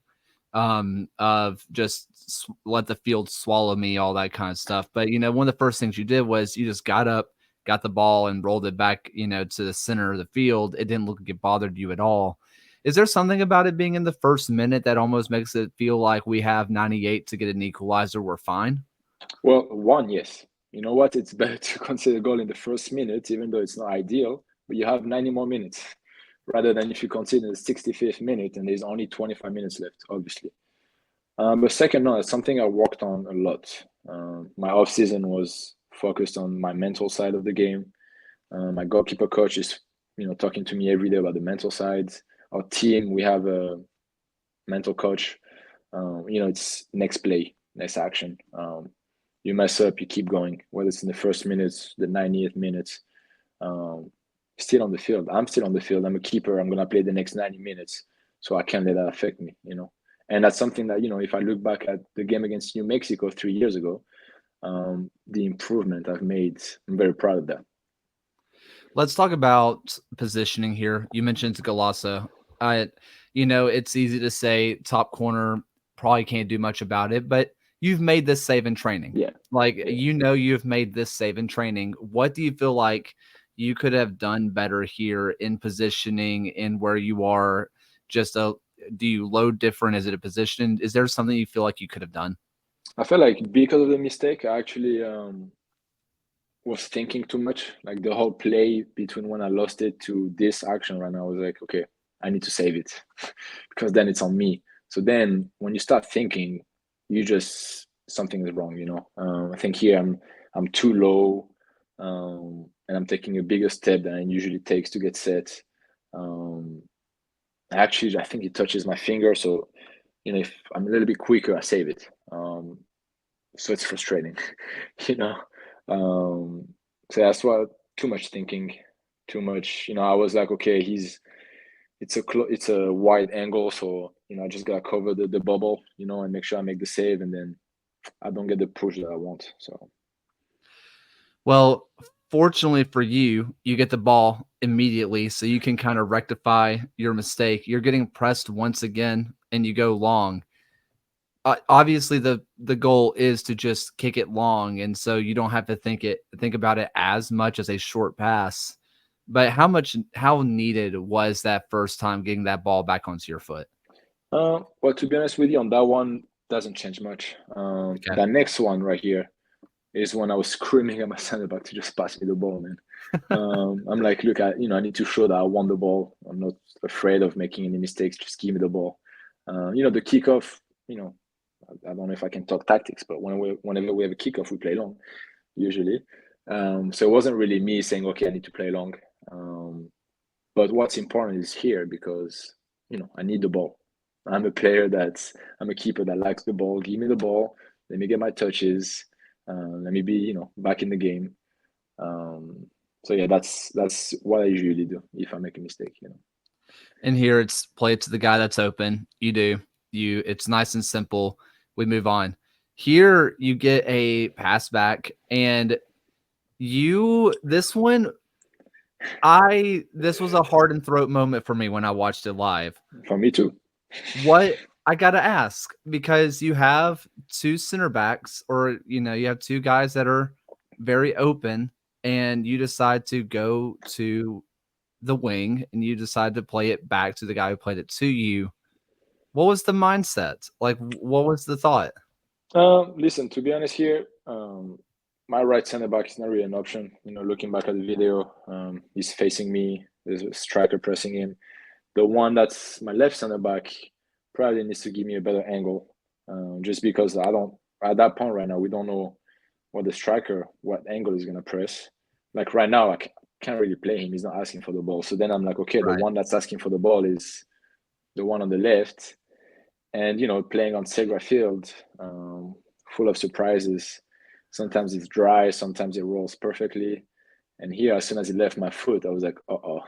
Of just let the field swallow me, all that kind of stuff. But one of the first things you did was you just got up, got the ball, and rolled it back, to the center of the field. It didn't look like it bothered you at all. Is there something about it being in the first minute that almost makes it feel like we have 98 to get an equalizer, we're fine?
Well, one, yes. You know what? It's better to consider a goal in the first minute, even though it's not ideal, but you have 90 more minutes rather than if you consider the 65th minute and there's only 25 minutes left, obviously. But second, no, it's something I worked on a lot. My off season was focused on my mental side of the game. My goalkeeper coach is, talking to me every day about the mental sides. Our team, we have a mental coach. It's next play, next action. You mess up, you keep going, whether it's in the first minutes, the 90th minutes. Still on the field. I'm still on the field. I'm a keeper. I'm going to play the next 90 minutes. So I can't let that affect me, And that's something that, if I look back at the game against New Mexico 3 years ago, the improvement I've made, I'm very proud of that.
Let's talk about positioning here. You mentioned Golasso. It's easy to say top corner probably can't do much about it, but you've made this save in training.
Yeah.
You've made this save in training. What do you feel like you could have done better here in positioning, in where you are? Do you load different? Is it a position? Is there something you feel like you could have done?
I feel like because of the mistake, I actually was thinking too much. Like the whole play between when I lost it to this action right now, I was like, okay, I need to save it because then it's on me. So then when you start thinking, something is wrong. I think here I'm too low, and I'm taking a bigger step than it usually takes to get set. Actually, I think it touches my finger, so if I'm a little bit quicker, I save it. So it's frustrating, you know. So that's why too much thinking, too much. I was like, okay, it's a wide angle, so I just gotta cover the bubble, and make sure I make the save, and then I don't get the push that I want. So,
well, fortunately for you, you get the ball immediately, so you can kind of rectify your mistake. You're getting pressed once again, and you go long. Obviously, the goal is to just kick it long, and so you don't have to think about it as much as a short pass. But how needed was that first time getting that ball back onto your foot?
well, to be honest with you, on that one doesn't change much.
Okay.
The next one right here is when I was screaming at my center back to just pass me the ball, man. I'm like, look, I need to show that I want the ball. I'm not afraid of making any mistakes. Just give me the ball. The kickoff. I don't know if I can talk tactics, but whenever we have a kickoff, we play long usually. So it wasn't really me saying, okay, I need to play long. But what's important is here because I need the ball. I'm a keeper that likes the ball. Give me the ball. Let me get my touches. Let me be back in the game. So yeah, that's what I usually do if I make a mistake.
And here it's play it to the guy that's open. It's nice and simple. We move on. Here you get a pass back, and this was a heart and throat moment for me when I watched it live.
For me too.
What I gotta ask, because you have two center backs, or you have two guys that are very open, and you decide to go to the wing and you decide to play it back to the guy who played it to you. What was the mindset? Like, what was the thought?
Listen, to be honest here, my right center back is not really an option. Looking back at the video, he's facing me. There's a striker pressing him. The one that's my left center back probably needs to give me a better angle, just because I don't. At that point right now, we don't know what angle is gonna press. Like right now, can't really play him. He's not asking for the ball. So then I'm like, okay, the
Right.
one that's asking for the ball is the one on the left, and playing on Segra Field, full of surprises. Sometimes it's dry, sometimes it rolls perfectly. And here, as soon as it left my foot, I was like, oh.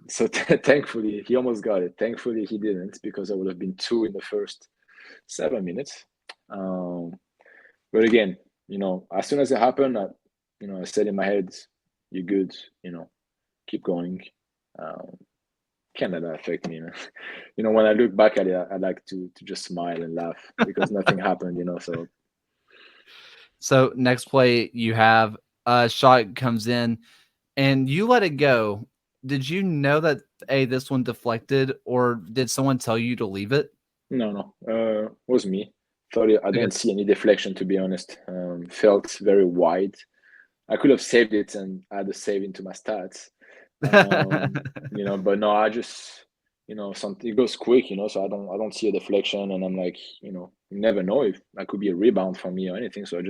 So thankfully, he almost got it. Thankfully, he didn't, because I would have been two in the first 7 minutes. But again, as soon as it happened, I said in my head, "You're good. Keep going." Um, can't let that affect me. When I look back at it, I like to just smile and laugh because nothing happened.
So next play, you have a shot comes in and you let it go. Did you know that this one deflected, or did someone tell you to leave it?
No, it was me. I
Okay.
didn't see any deflection, to be honest. Felt very wide. I could have saved it and add a save into my stats. But no, I just, something it goes quick, so I don't see a deflection, and I'm like, you never know if that could be a rebound for me or anything. So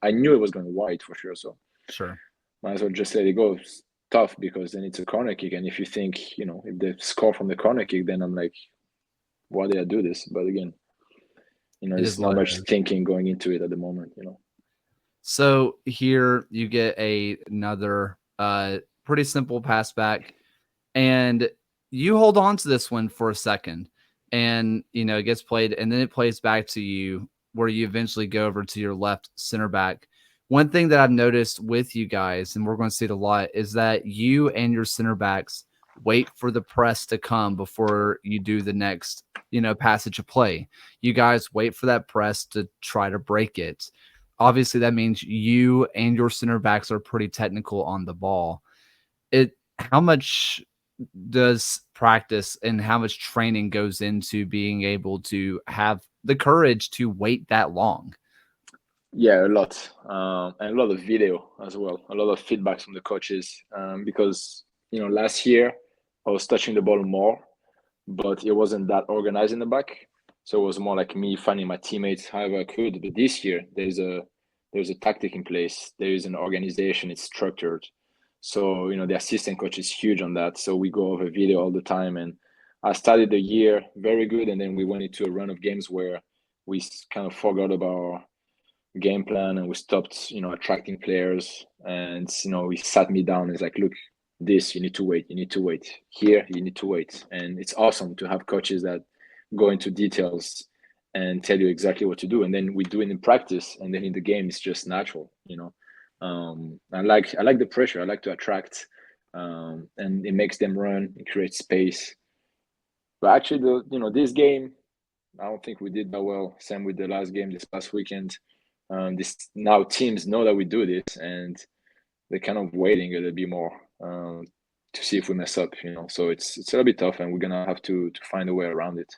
I knew it was going wide for sure. So
Sure.
might as well just let it go. It's tough because then it's a corner kick, and if you think, if they score from the corner kick, then I'm like, why did I do this? But again,
It is
there's not
what it
much
is.
thinking going into it at the moment.
So here you get another pretty simple pass back, and you hold on to this one for a second, and it gets played, and then it plays back to you, where you eventually go over to your left center back. One thing that I've noticed with you guys, and we're going to see it a lot, is that you and your center backs wait for the press to come before you do the next passage of play. You guys wait for that press to try to break it. Obviously that means you and your center backs are pretty technical on the ball. It How much does practice and how much training goes into being able to have the courage to wait that long?
Yeah, a lot, and a lot of video as well. A lot of feedbacks from the coaches, because last year I was touching the ball more, but it wasn't that organized in the back. So it was more like me finding my teammates however I could. But this year there's a tactic in place. There is an organization. It's structured. So the assistant coach is huge on that. So we go over video all the time. And I started the year very good, and then we went into a run of games where we kind of forgot about game plan, and we stopped attracting players, and he sat me down and it's like, look, this you need to wait, here you need to wait. And it's awesome to have coaches that go into details and tell you exactly what to do, and then we do it in practice, and then in the game it's just natural. I like the pressure. I like to attract, and it makes them run, it creates space. But actually, this game, I don't think we did that well. Same with the last game this past weekend. This now teams know that we do this, and they're kind of waiting a little bit more, to see if we mess up. So it's a little bit tough, and we're gonna have to find a way around it.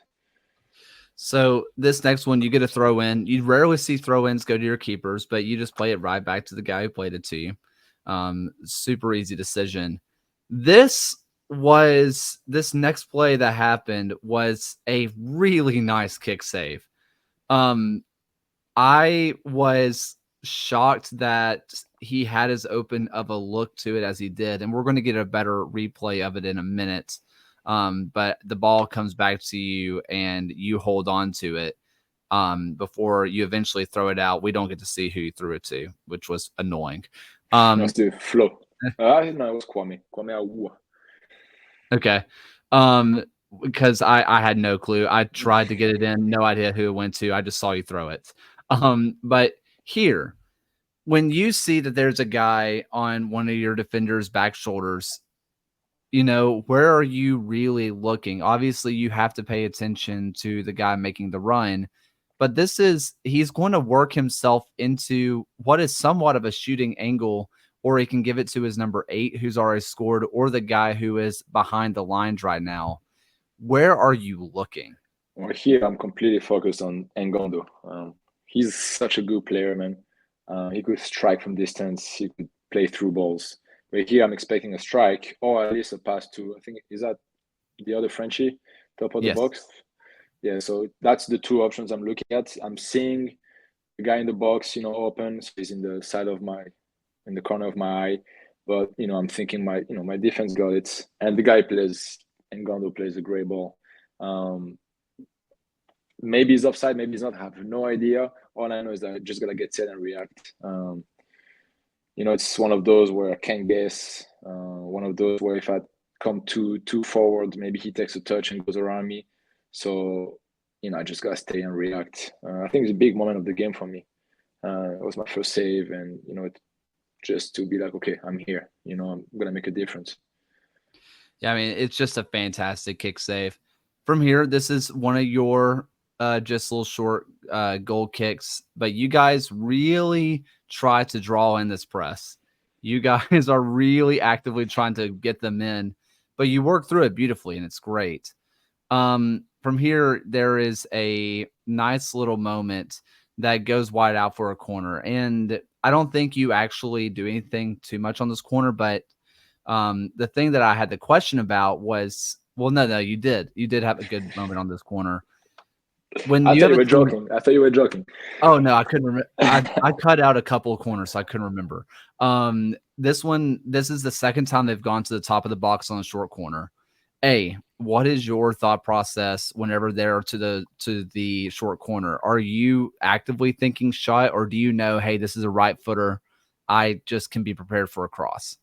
So this next one, you get a throw in. You rarely see throw ins go to your keepers, but you just play it right back to the guy who played it to you. Super easy decision. This next play that happened was a really nice kick save. Um, I was shocked that he had as open of a look to it as he did, and we're going to get a better replay of it in a minute. But the ball comes back to you, and you hold on to it before you eventually throw it out. We don't get to see who you threw it to, which was annoying.
It was
Um,
the flow. No, it was Kwame Awua.
okay. Because I had no clue. I tried to get it in, no idea who it went to. I just saw you throw it. But here, when you see that there's a guy on one of your defender's back shoulders, where are you really looking? Obviously, you have to pay attention to the guy making the run, but he's going to work himself into what is somewhat of a shooting angle, or he can give it to his number 8 who's already scored, or the guy who is behind the lines right now. Where are you looking?
Well, here I'm completely focused on Ngondo. He's such a good player, man. He could strike from distance. He could play through balls. But here I'm expecting a strike or at least a pass to, I think, is that the other Frenchie, top of the
Yes.
box? Yeah, so that's the two options I'm looking at. I'm seeing the guy in the box, open. So he's in the corner of my eye. But, I'm thinking my defense got it. And the guy Ngondo plays a great ball. Maybe he's offside, maybe he's not. I have no idea. All I know is that I just gotta get set and react. It's one of those where I can't guess. One of those where if I come too forward, maybe he takes a touch and goes around me. So, I just gotta stay and react. I think it's a big moment of the game for me. It was my first save, and just to be like, okay, I'm here. I'm gonna make a difference.
Yeah, I mean, it's just a fantastic kick save. From here, this is one of your just little short goal kicks, but you guys really try to draw in this press. You guys are really actively trying to get them in, but you work through it beautifully, and it's great. From here, there is a nice little moment that goes wide out for a corner, and I don't think you actually do anything too much on this corner, but the thing that I had the question about was, well, no, you did have a good moment on this corner. When
I
you
thought
have
you
a
were
team,
joking. I thought you were joking.
oh no, I couldn't remember. I cut out a couple of corners, so I couldn't remember. This is the second time they've gone to the top of the box on a short corner. What is your thought process whenever they're to the short corner? Are you actively thinking shot, or do you know, hey, this is a right footer, I just can be prepared for a cross?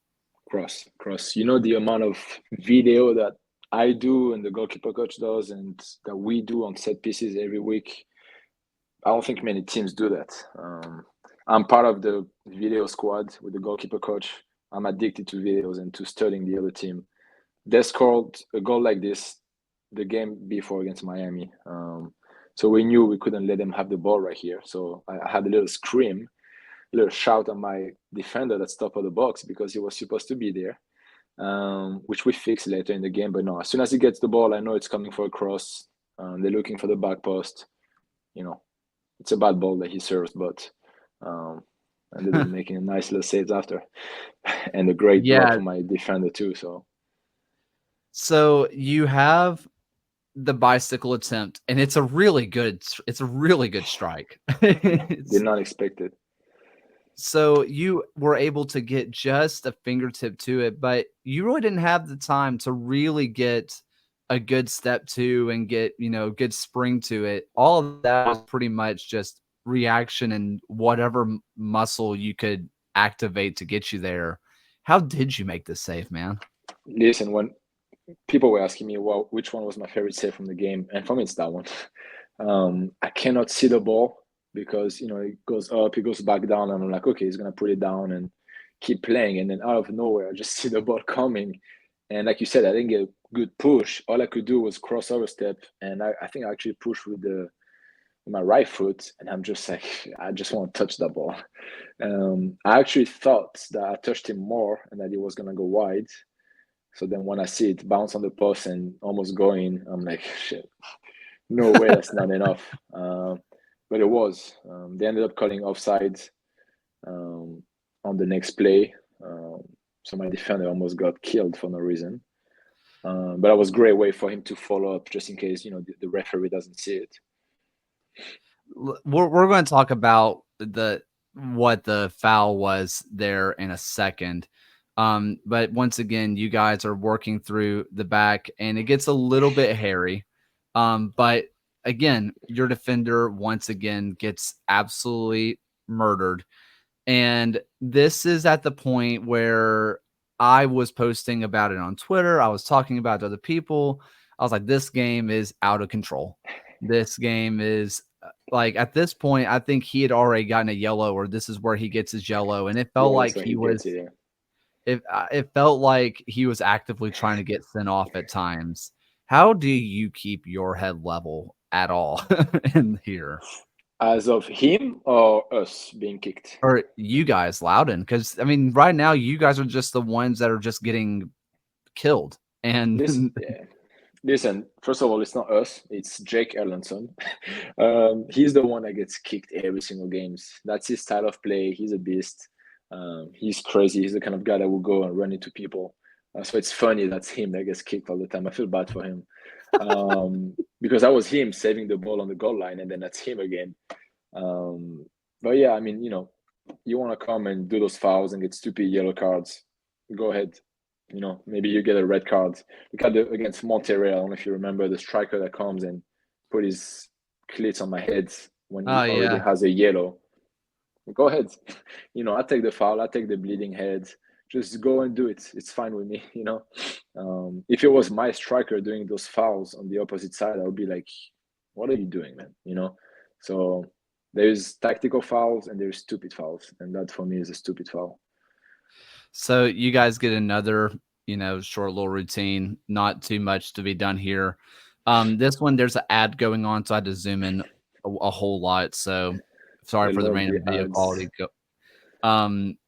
Cross. The amount of video that I do and the goalkeeper coach does and that we do on set pieces every week. I don't think many teams do that. I'm part of the video squad with the goalkeeper coach. I'm addicted to videos and to studying the other team. They scored a goal like this the game before against Miami. So we knew we couldn't let them have the ball right here. So I had a little scream, a little shout at my defender that's top of the box because he was supposed to be there, which we fixed later in the game. But no, as soon as he gets the ball, I know it's coming for a cross. They're looking for the back post. It's a bad ball that he serves, but ended up making a nice little saves after, and a great block
Yeah.
from my defender too.
So you have the bicycle attempt, and it's a really good strike.
Did not expect it.
So you were able to get just a fingertip to it, but you really didn't have the time to really get a good step to and get, good spring to it. All of that was pretty much just reaction and whatever muscle you could activate to get you there. How did you make this save, man?
Listen, when people were asking me, well, which one was my favorite save from the game, and for me, it's that one. I cannot see the ball because it goes up, it goes back down, and I'm like, okay, he's gonna put it down and keep playing, and then out of nowhere, I just see the ball coming, and like you said, I didn't get a good push. All I could do was crossover step, and I think I actually pushed with my right foot, and I'm just like, I just want to touch the ball. I actually thought that I touched him more and that he was gonna go wide. So then when I see it bounce on the post and almost go in, I'm like, shit, no way, that's not enough. But it was. They ended up calling offside on the next play. So my defender almost got killed for no reason. But it was a great way for him to follow up just in case, the referee doesn't see it.
We're going to talk about what the foul was there in a second. But once again, you guys are working through the back and it gets a little bit hairy. But again, your defender once again gets absolutely murdered. And this is at the point where I was posting about it on Twitter. I was talking about it to other people. I was like, this game is out of control. This game is like, at this point, I think he had already gotten a yellow, or this is where he gets his yellow. And it felt
Yeah, that's
like
when he gets it. Yeah.
it felt like he was actively trying to get sent off at times. How do you keep your head level at all in here?
As of him or us being kicked?
Or you guys, Loudon? Because I mean, right now you guys are just the ones that are just getting killed. And
Listen, yeah. Listen, first of all, it's not us. It's Jake Erlandson. He's the one that gets kicked every single games. That's his style of play. He's a beast. He's crazy. He's the kind of guy that will go and run into people. So it's funny that's him that gets kicked all the time. I feel bad for him because that was him saving the ball on the goal line, and then that's him again. But yeah, I mean, you want to come and do those fouls and get stupid yellow cards, go ahead. Maybe you get a red card. Look at against Monterrey. I don't know if you remember the striker that comes and put his cleats on my head when he
oh
already
yeah.
has a yellow. Go ahead. I take the foul. I take the bleeding head. Just go and do it. It's fine with me. If it was my striker doing those fouls on the opposite side, I would be like, "What are you doing, man?" So there's tactical fouls and there's stupid fouls, and that for me is a stupid foul.
So you guys get another, short little routine. Not too much to be done here. This one there's an ad going on, so I had to zoom in a whole lot. So sorry
I
for the
love the
random video
ads.
quality.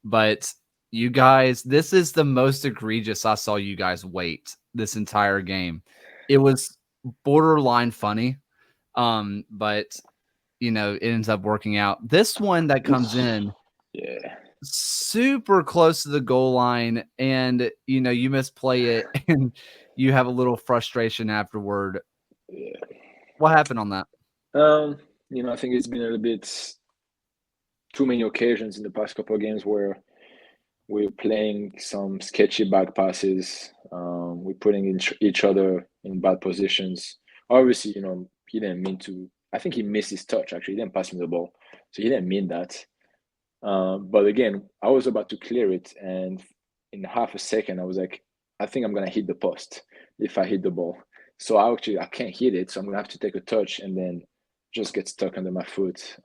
But you guys, this is the most egregious I saw you guys wait this entire game. It was borderline funny. But it ends up working out. This one that comes in
Yeah.
super close to the goal line, and you misplay it, and you have a little frustration afterward.
Yeah.
What happened on that?
Um, I think it's been a little bit too many occasions in the past couple of games where we're playing some sketchy back passes. We're putting each other in bad positions. Obviously, he didn't mean to. I think he missed his touch, actually. He didn't pass me the ball. So he didn't mean that. But again, I was about to clear it. And in half a second, I was like, I think I'm going to hit the post if I hit the ball. So I can't hit it. So I'm going to have to take a touch and then just get stuck under my foot.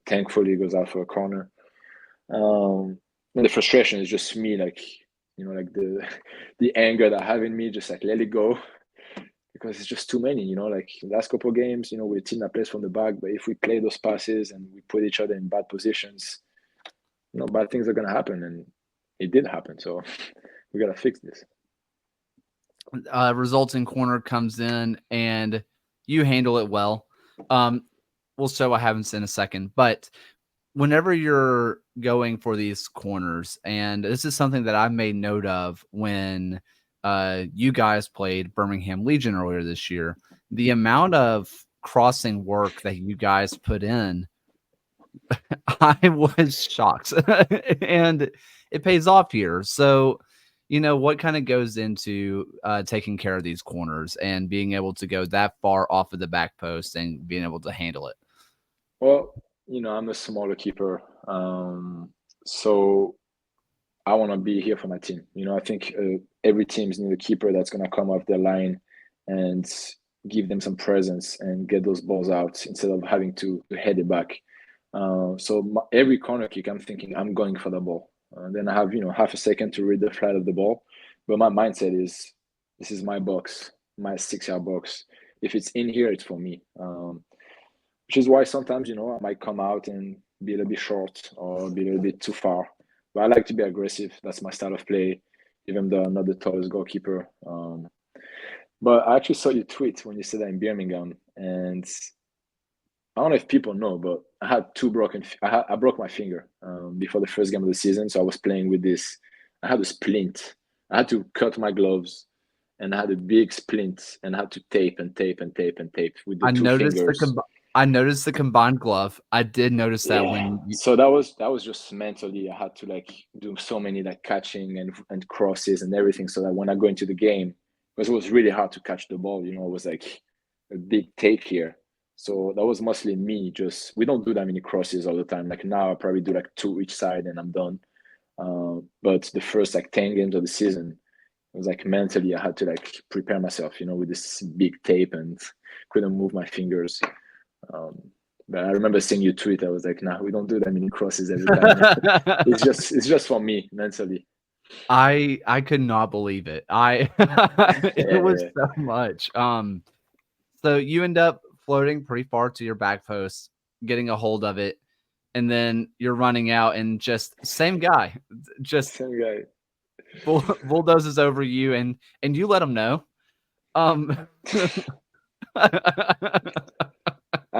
Thankfully, it goes out for a corner. And the frustration is just me, like, like the anger that I have in me, just like let it go because it's just too many, like last couple of games, we're a team that plays from the back, but if we play those passes and we put each other in bad positions, bad things are going to happen. And it did happen. So we got to fix this.
Resulting corner comes in, and you handle it well. We'll show what happens in a second, but whenever you're going for these corners, and this is something that I made note of when you guys played Birmingham Legion earlier this year, the amount of crossing work that you guys put in, I was shocked. And it pays off here. So, what kind of goes into taking care of these corners and being able to go that far off of the back post and being able to handle it?
Well, I'm a smaller keeper. So I want to be here for my team. I think every team's need a keeper that's going to come off their line and give them some presence and get those balls out instead of having to head it back. So every corner kick, I'm thinking I'm going for the ball. Then I have half a second to read the flight of the ball, but my mindset is this is my box, my 6-yard box. If it's in here, it's for me. Which is why sometimes I might come out and be a little bit short or be a little bit too far. But I like to be aggressive. That's my style of play, even though I'm not the tallest goalkeeper. But I actually saw your tweet when you said that in Birmingham, and I don't know if people know, but I had two broken. I broke my finger before the first game of the season, so I was playing with this. I had a splint. I had to cut my gloves, and I had a big splint, and I had to tape and tape and tape and tape with the
I
two
noticed
fingers.
I noticed the combined glove. I did notice that
Yeah.
when you,
So that was just mentally. I had to like do so many like catching and crosses and everything, so that when I go into the game, because it was really hard to catch the ball. It was like a big tape here. So that was mostly me. Just we don't do that many crosses all the time. Like now, I probably do like 2 each side and I'm done. But the first like 10 games of the season, it was like mentally I had to like prepare myself, with this big tape and couldn't move my fingers. But I remember seeing you tweet. I was like, "Nah, we don't do that many crosses every time. It's just for me mentally."
I could not believe it. It was
Yeah,
so much. So you end up floating pretty far to your back post, getting a hold of it, and then you're running out and just same guy, just
same guy.
bulldozes over you and you let him know. Um,
I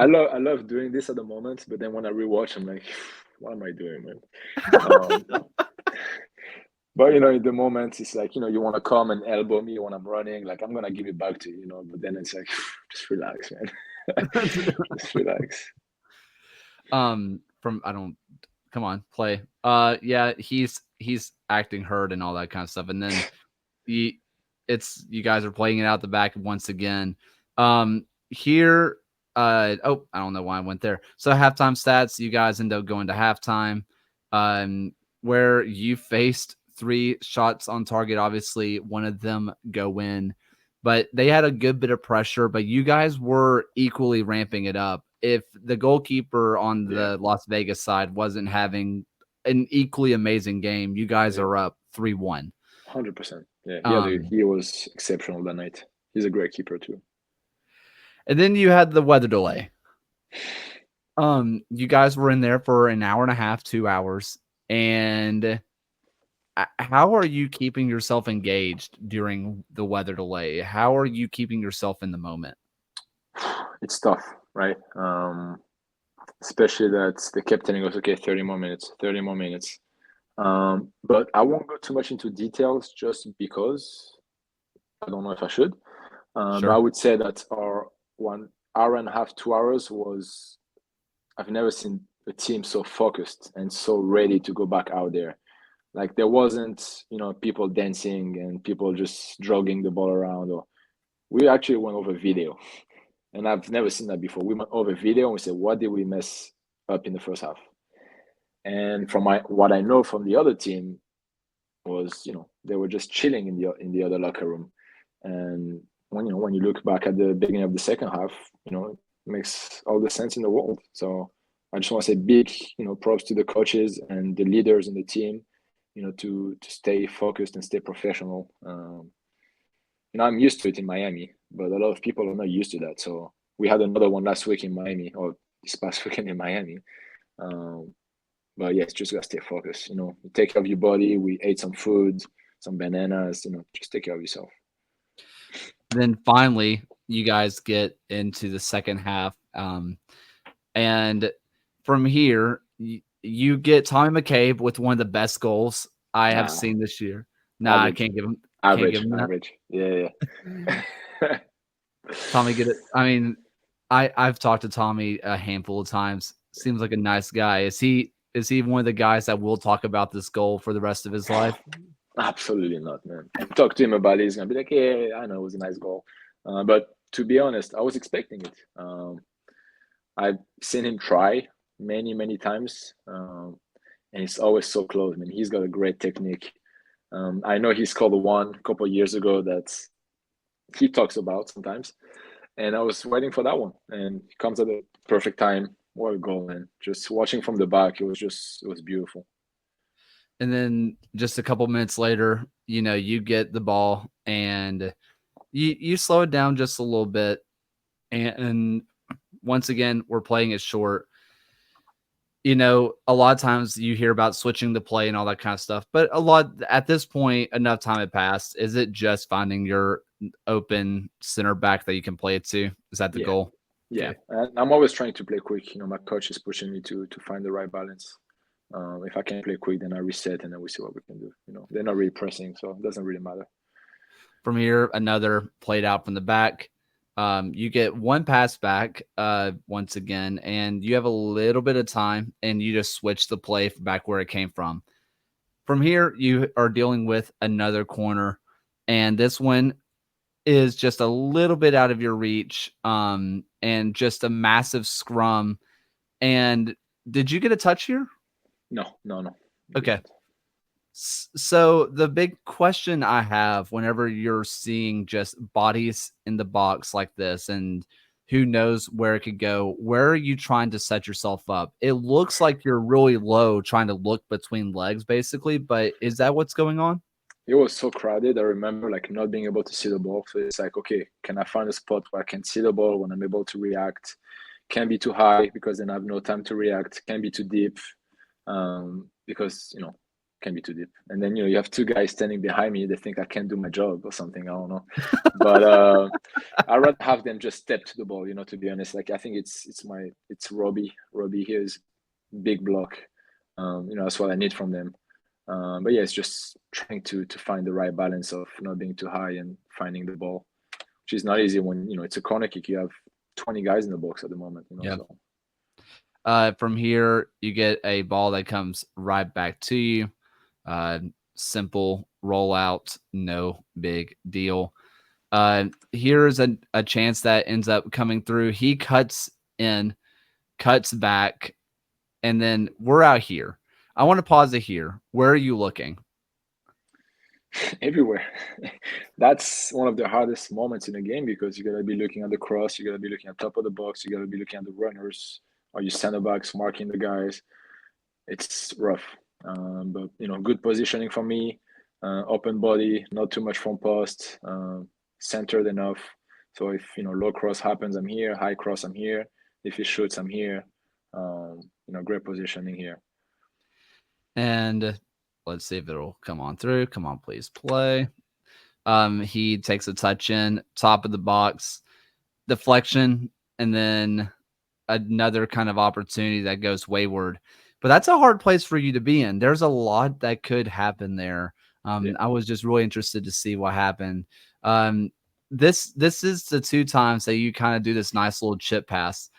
love doing this at the moment, but then when I rewatch, I'm like, what am I doing, man? Um, but in the moment, it's like you want to come and elbow me when I'm running. Like I'm gonna give it back to you. But then it's like, just relax, man. Just relax.
from I don't come on, play. Yeah, he's acting hurt and all that kind of stuff. And then you you guys are playing it out the back once again. Here, oh, I don't know why I went there. So halftime stats, you guys end up going to halftime, where you faced 3 shots on target. Obviously, one of them go in, but they had a good bit of pressure, but you guys were equally ramping it up. If the goalkeeper on
Yeah,
the Las Vegas side wasn't having an equally amazing game, you guys
yeah,
are up 3-1.
100%. Yeah,
Um,
he was exceptional that night. He's a great keeper too.
and then you had the weather delay. You guys were in there for an hour and a half, 2 hours, and how are you keeping yourself engaged during the weather delay? How are you keeping yourself in the moment?
It's tough, right? Especially that they kept telling us, okay, 30 more minutes, 30 more minutes. But I won't go too much into details just because I don't know if I should. But I
Sure.
would say that our 1 hour and a half, 2 hours was, I've never seen a team so focused and so ready to go back out there. Like there wasn't, people dancing and people just jogging the ball around. Or we actually went over video, and I've never seen that before. We went over video and we said, what did we mess up in the first half? And from what I know from the other team was, they were just chilling in the other locker room. And when you look back at the beginning of the second half, it makes all the sense in the world. So I just want to say big, props to the coaches and the leaders in the team, to stay focused and stay professional. I'm used to it in Miami, but a lot of people are not used to that. So we had another one last week in Miami, or this past weekend in Miami. Um, but yes, just gotta stay focused. You take care of your body. We ate some food, some bananas. Just take care of yourself.
Then finally, you guys get into the second half. And from here, you get Tommy McCabe with one of the best goals I have
Nah,
seen this year. Nah, I
average,
can't give him
average,
that.
average. Yeah, yeah.
Tommy get it. I mean, I've talked to Tommy a handful of times. Seems like a nice guy. Is he one of the guys that will talk about this goal for the rest of his life?
Absolutely not, man. Talk to him about it. He's gonna be like, "Yeah, I know it was a nice goal," but to be honest, I was expecting it. I've seen him try many, many times, and it's always so close. Man, he's got a great technique. I know he scored one a couple of years ago that he talks about sometimes, and I was waiting for that one, and he comes at the perfect time. What a goal, man! Just watching from the back, it was beautiful.
And then just a couple minutes later, you get the ball and you slow it down just a little bit. And once again, we're playing it short. A lot of times you hear about switching the play and all that kind of stuff, but at this point, enough time had passed. Is it just finding your open center back that you can play it to? Is that the
Yeah,
goal?
yeah.
Okay.
And I'm always trying to play quick. My coach is pushing me to find the right balance. If I can play quick, then I reset and then we see what we can do. They're not really pressing, so it doesn't really matter.
From here, another played out from the back. You get one pass back once again, and you have a little bit of time, and you just switch the play back where it came from. From here, you are dealing with another corner, and this one is just a little bit out of your reach, and just a massive scrum. And did you get a touch here?
No, no, no.
Okay. So the big question I have whenever you're seeing just bodies in the box like this and who knows where it could go, where are you trying to set yourself up? It looks like you're really low trying to look between legs basically, but is that what's going on?
it was so crowded. I remember like not being able to see the ball. So it's like, okay, can I find a spot where I can see the ball when I'm able to react? Can't be too high because then I have no time to react. Can't be too deep because can be too deep. And then you have two guys standing behind me. They think I can't do my job or something. I don't know, but I rather have them just step to the ball. To be honest, like I think it's Robbie. Robbie here is big block. That's what I need from them. But yeah, it's just trying to find the right balance of not being too high and finding the ball, which is not easy when it's a corner kick. You have 20 guys in the box at the moment.
Yeah.
So.
From here, you get a ball that comes right back to you. Simple rollout, no big deal. Here's a chance that ends up coming through. He cuts in, cuts back, and then we're out here. I want to pause it here. Where are you looking?
Everywhere. That's one of the hardest moments in a game because you got to be looking at the cross, you got to be looking at top of the box, you got to be looking at the runners, or you center backs marking the guys. It's rough, but good positioning for me. Open body, not too much from post, centered enough. So if low cross happens, I'm here. High cross, I'm here. If he shoots, I'm here. Great positioning here.
And let's see if it'll come on through. Come on, please play. He takes a touch in, top of the box, deflection, and then another kind of opportunity that goes wayward. But that's a hard place for you to be in. There's a lot that could happen there. I was just really interested to see what happened. This is the two times that you kind of do this nice little chip pass.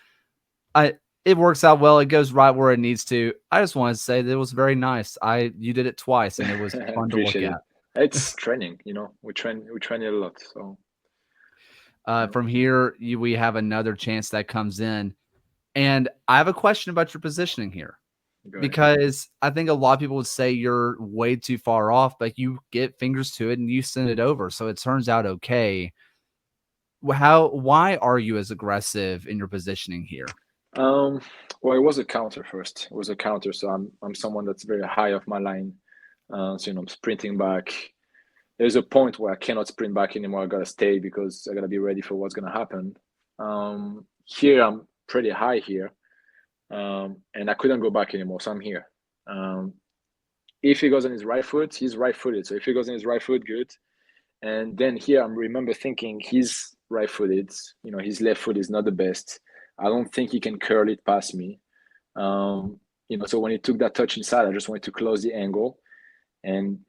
It works out well. It goes right where it needs to. I just wanted to say that it was very nice. You did it twice, and it was fun to look at.
It's training, we train it a lot. So
from here, we have another chance that comes in, and I have a question about your positioning here. Because I think a lot of people would say you're way too far off, but you get fingers to it and you send it over. So it turns out okay. Why are you as aggressive in your positioning here?
Well, it was a counter first. It was a counter. So I'm someone that's very high off my line. So I'm sprinting back. There's a point where I cannot sprint back anymore. I gotta stay because I gotta be ready for what's gonna happen. Here I'm pretty high here. And I couldn't go back anymore, so I'm here. If he goes on his right foot, he's right-footed. So if he goes on his right foot, good. And then here I remember thinking he's right-footed. His left foot is not the best. I don't think he can curl it past me. So when he took that touch inside, I just wanted to close the angle, and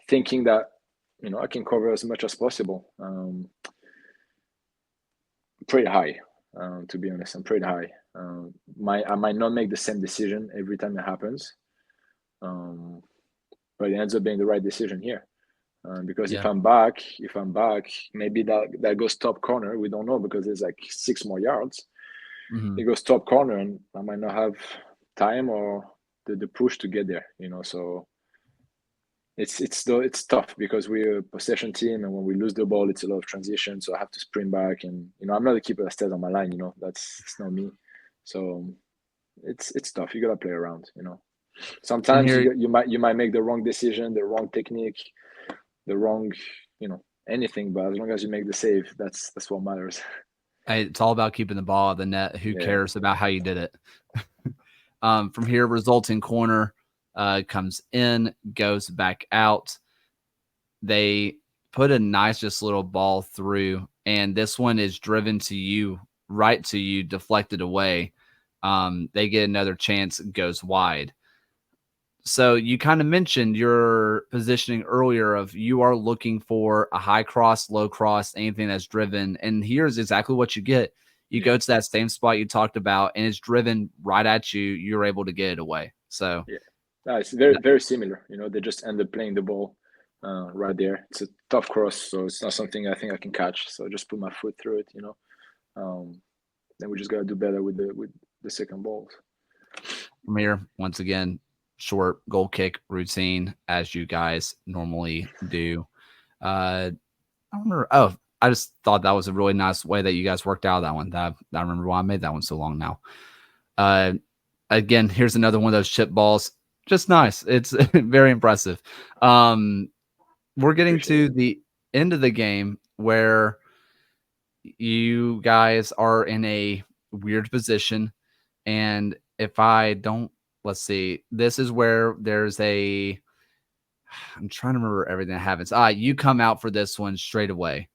thinking that I can cover as much as possible. Pretty high. To be honest, I'm pretty high. I might not make the same decision every time it happens, but it ends up being the right decision here. Because if I'm back, maybe that goes top corner. We don't know because there's like 6 more yards. Mm-hmm. It goes top corner, and I might not have time or the push to get there. So it's tough because we're a possession team, and when we lose the ball, it's a lot of transition. So I have to sprint back, and I'm not a keeper that stays on my line. That's not me. So it's tough. You gotta play around. Sometimes you might make the wrong decision, the wrong technique, the wrong anything. But as long as you make the save, that's what matters.
Hey, it's all about keeping the ball out of the net. Who cares about how you did it? From here, resulting corner. Comes in, goes back out. They put a nice just little ball through, and this one is driven to you, right to you, deflected away. They get another chance, goes wide. So you kind of mentioned your positioning earlier of you are looking for a high cross, low cross, anything that's driven, and here's exactly what you get. You go to that same spot you talked about, and it's driven right at you. You're able to get it away. So
no, it's very, very similar. They just end up playing the ball right there. It's a tough cross, so it's not something I think I can catch. So I just put my foot through it, Then we just got to do better with the second balls.
From here, once again, short goal kick routine as you guys normally do. I remember. Oh, I just thought that was a really nice way that you guys worked out that one. I remember why I made that one so long now. Again, here's another one of those chip balls. Just nice. It's very impressive. we're getting
Appreciate
to
it.
the end of the game where you guys are in a weird position. And if I don't, let's see, this is where there's a, I'm trying to remember everything that happens. You come out for this one straight away.
Okay.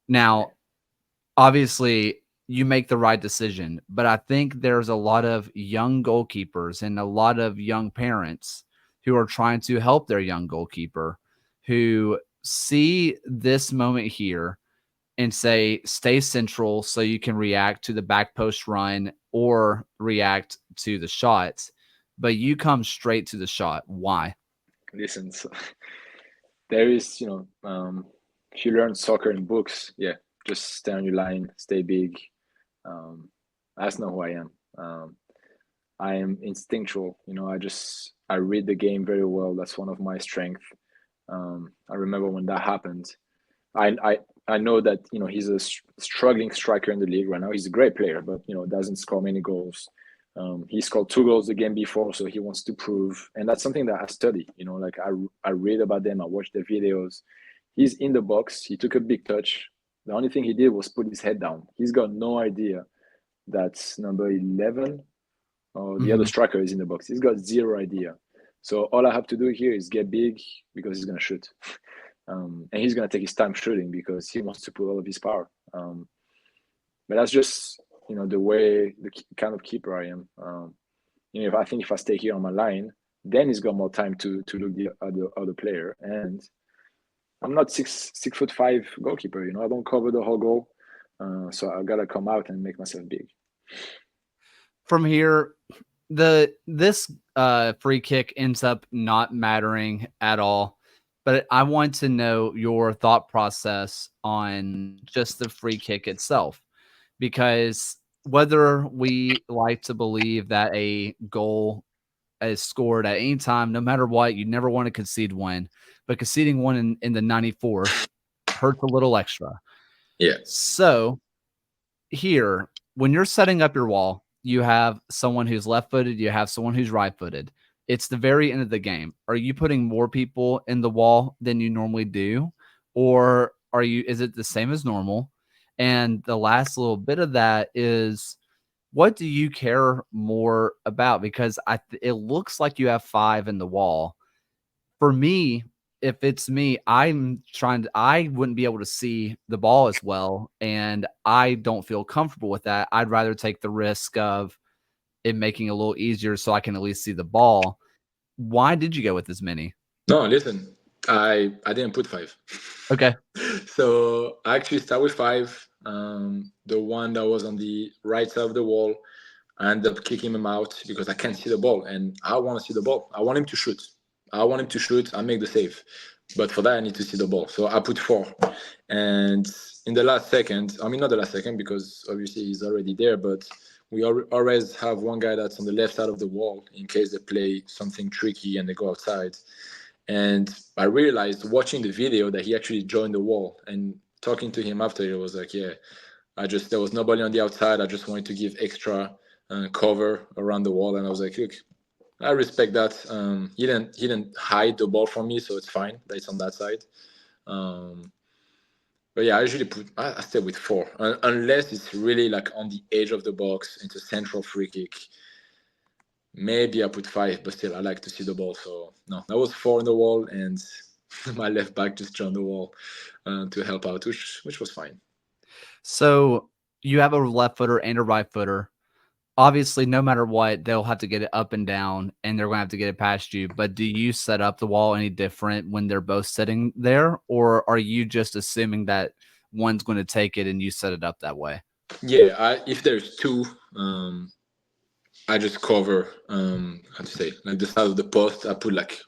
Now, obviously, you make the right decision, but I think there's a lot of young goalkeepers and a lot of young parents who are trying to help their young goalkeeper who see this moment here and say, stay central so you can react to the back post run or react to the shots. But you come straight to the shot. Why?
Listen, so there is, if you learn soccer in books, yeah, just stay on your line, stay big. Um, that's not who I am. I am instinctual. I read the game very well. That's one of my strengths. I remember when that happened. I I I know that he's a struggling striker in the league right now. He's a great player, but doesn't score many goals. He scored 2 goals the game before, so he wants to prove, and that's something that I study. Like I read about them, I watch their videos. He's in the box. He took a big touch. The only thing he did was put his head down. He's got no idea that's number 11 or the other
Mhm.
striker is in the box. He's got zero idea. So all I have to do here is get big because he's gonna shoot. And he's going to take his time shooting because he wants to put all of his power. But that's just the way the kind of keeper I am. If I think if I stay here on my line, then he's got more time to look the other player. And I'm not 6'5" goalkeeper. I don't cover the whole goal, so I gotta come out and make myself big.
From here, this free kick ends up not mattering at all. But I want to know your thought process on just the free kick itself, because whether we like to believe that a goal is scored at any time, no matter what, you never want to concede one, but conceding one in the 94th hurts a little extra.
Yeah.
So here, when you're setting up your wall, you have someone who's left footed, you have someone who's right footed. It's the very end of the game. Are you putting more people in the wall than you normally do? Or is it the same as normal? And the last little bit of that is, what do you care more about? Because it looks like you have five in the wall. For me, if it's me, I wouldn't be able to see the ball as well, and I don't feel comfortable with that. I'd rather take the risk of it making it a little easier so I can at least see the ball. Why did you go with as many?
No, listen, I didn't put five.
Okay.
So I actually start with five. The one that was on the right side of the wall, I end up kicking him out because I can't see the ball, and I want to see the ball. I want him to shoot. I want him to shoot. I make the save, but for that I need to see the ball. So I put four, and in the last second, I mean not the last second because obviously he's already there, but we always have one guy that's on the left side of the wall in case they play something tricky and they go outside. And I realized watching the video that he actually joined the wall, and talking to him after, it was like, yeah, there was nobody on the outside. I just wanted to give extra cover around the wall. And I was like, look, I respect that. He didn't hide the ball from me, so it's fine that it's on that side. Um, but yeah, I usually I stay with four, unless it's really like on the edge of the box into central free kick. Maybe I put five, but still, I like to see the ball. So no, that was four in the wall, and my left back just joined the wall to help out, which was fine.
So you have a left footer and a right footer. Obviously, no matter what, they'll have to get it up and down, and they're going to have to get it past you. But do you set up the wall any different when they're both sitting there, or are you just assuming that one's going to take it and you set it up that way?
Yeah, if there's two, I just cover how to say, like the side of the post. I put like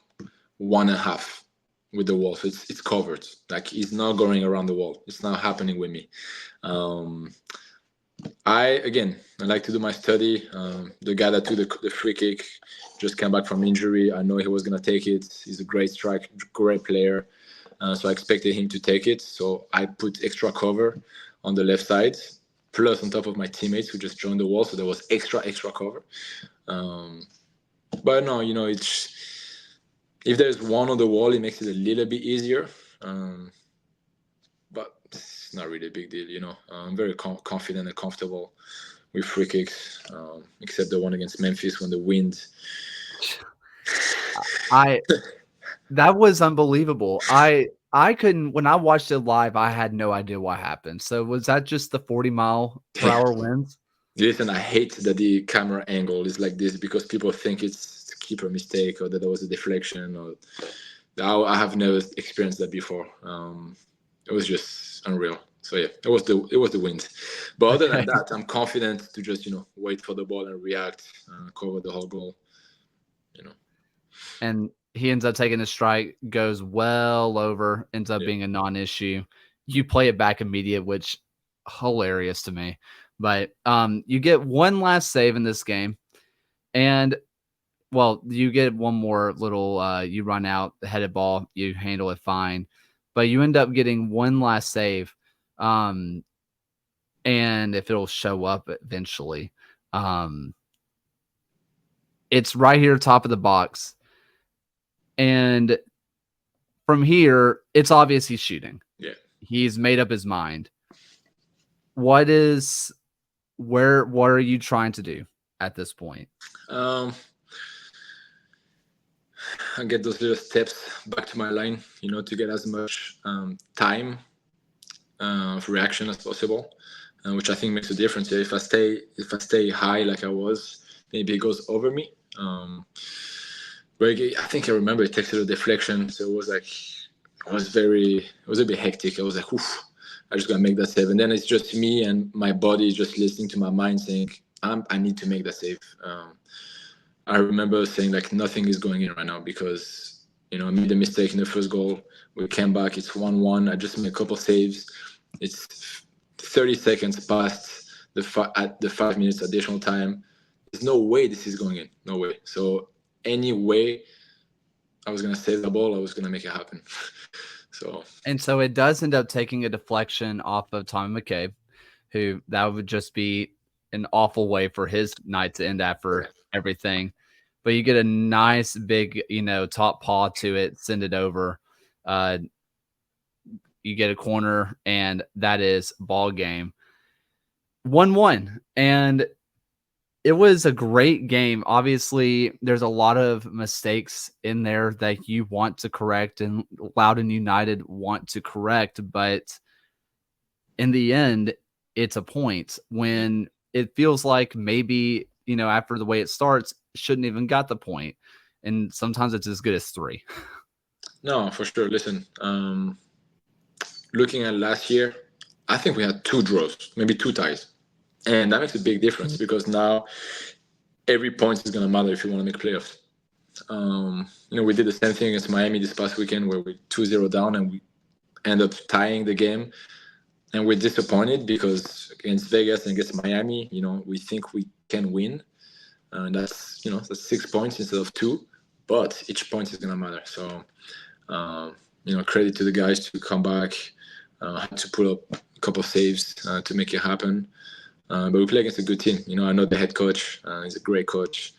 1.5 with the wall, so it's covered. Like it's not going around the wall. It's not happening with me. Um, I like to do my study. The guy that took the free kick just came back from injury. I know he was gonna take it. He's a great strike, great player. So I expected him to take it. So I put extra cover on the left side, plus on top of my teammates who just joined the wall. So there was extra cover. But no, If there's one on the wall, it makes it a little bit easier. But it's not really a big deal, you know. I'm very confident and comfortable with free kicks, except the one against Memphis when the wind.
I that was unbelievable. I couldn't when I watched it live, I had no idea what happened. So was that just the 40-mile-per-hour winds?
Listen, I hate that the camera angle is like this because people think it's a keeper mistake or that there was a deflection. Or I have never experienced that before. It was just unreal. So yeah, it was the wind. But other than
Okay.
that, I'm confident to just wait for the ball and react, cover the whole goal. You know.
And he ends up taking a strike, goes well over, ends up
Yeah.
being a non-issue. You play it back immediate, which hilarious to me. But you get one last save in this game, and well, you get one more little. You run out, the headed ball, you handle it fine, but you end up getting one last save. And if it'll show up eventually, um, it's right here, top of the box, and from here, it's obvious he's shooting.
Yeah.
He's made up his mind. What are you trying to do at this point?
I get those little steps back to my line, to get as much time of reaction as possible, which I think makes a difference. If I stay high like I was, maybe it goes over me. But I think I remember it takes a little deflection, so it was a bit hectic. I was like, oof, I just gotta make that save, and then it's just me and my body just listening to my mind saying, I need to make that save. I remember saying like nothing is going in right now because I made a mistake in the first goal. We came back, it's 1-1. I just made a couple saves. It's 30 seconds past at the 5 minutes additional time. There's no way this is going in. No way. So any way I was gonna save the ball, I was gonna make it happen.
So it does end up taking a deflection off of Tommy McCabe, who that would just be an awful way for his night to end after everything. But you get a nice big, top paw to it, send it over. You get a corner, and that is ball game. 1-1. And it was a great game. Obviously, there's a lot of mistakes in there that you want to correct and Loudoun United want to correct, but in the end, it's a point when it feels like maybe, after the way it starts, shouldn't even got the point. And sometimes it's as good as 3.
No, for sure. Listen, looking at last year, I think we had 2 draws, maybe 2 ties. And that makes a big difference because now every point is going to matter if you want to make playoffs. We did the same thing against Miami this past weekend where we 2-0 down and we end up tying the game. And we're disappointed because against Vegas and against Miami, we think we can win. And that's 6 points instead of 2. But each point is going to matter. So, credit to the guys to come back, had to pull up a couple of saves to make it happen. But we play against a good team. I know the head coach. He's a great coach.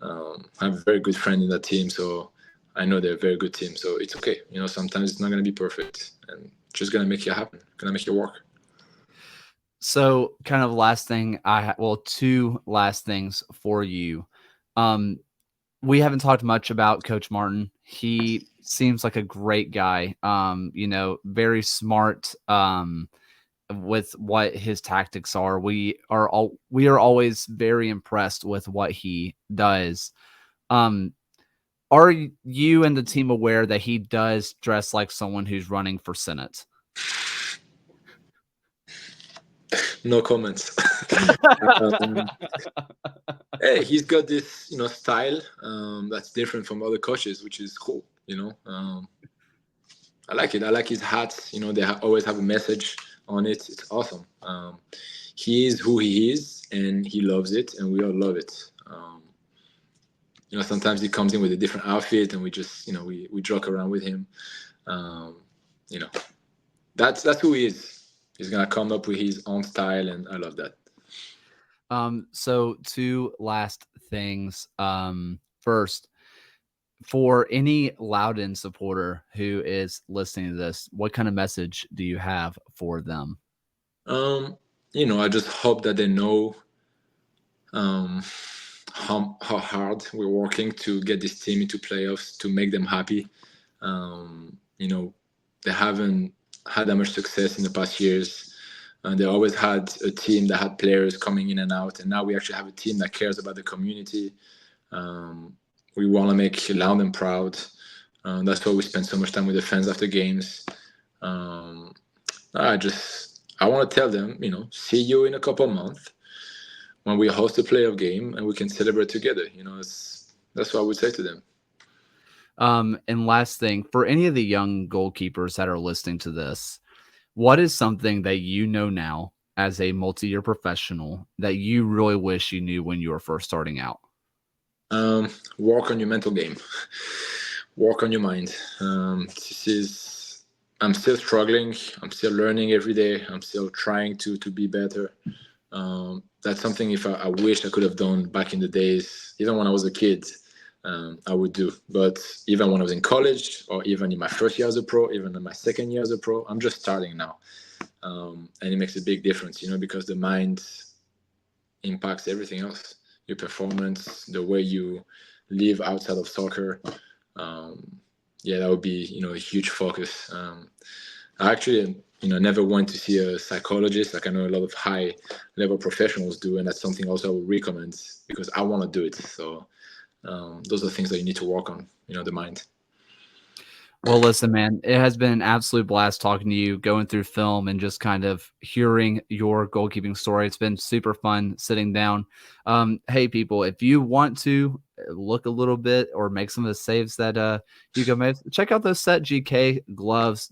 I have a very good friend in that team. So I know they're a very good team. So it's okay. Sometimes it's not going to be perfect. And just going to make it happen. Going to make it work.
So kind of last thing, 2 last things for you. We haven't talked much about Coach Martin. He seems like a great guy. Very smart with what his tactics are. We are always very impressed with what he does. Are you and the team aware that he does dress like someone who's running for Senate?
No comments. Hey, he's got this, style that's different from other coaches, which is cool. I like it. I like his hats. They always have a message on it. It's awesome. He is who he is, and he loves it, and we all love it. Sometimes he comes in with a different outfit, and we just, we joke around with him. That's who he is. He's gonna come up with his own style, and I love that.
So 2 last things. First, For any Loudoun supporter who is listening to this, what kind of message do you have for them?
Um, I just hope that they know um, how hard we're working to get this team into playoffs to make them happy. They haven't had that much success in the past years. They always had a team that had players coming in and out, and now we actually have a team that cares about the community. We want to make Loudoun proud. That's why we spend so much time with the fans after games. Um, I want to tell them, see you in a couple of months when we host a playoff game and we can celebrate together. That's what I would say to them.
And last thing, for any of the young goalkeepers that are listening to this, what is something that you know now as a multi-year professional that you really wish you knew when you were first starting out?
Work on your mental game. Work on your mind. I'm still struggling. I'm still learning every day. I'm still trying to be better. That's something if I wish I could have done back in the days, even when I was a kid, I would do. But even when I was in college, or even in my first year as a pro, even in my second year as a pro, I'm just starting now, and it makes a big difference, because the mind impacts everything else, your performance, the way you live outside of soccer. Yeah, that would be a huge focus. I actually never went to see a psychologist like I know a lot of high level professionals do, and that's something also I would recommend because I want to do it. So those are things that you need to work on, the mind.
Well, listen, man, it has been an absolute blast talking to you, going through film and just kind of hearing your goalkeeping story. It's been super fun sitting down. Hey, people, if you want to look a little bit or make some of the saves that Hugo made, check out those Set GK gloves.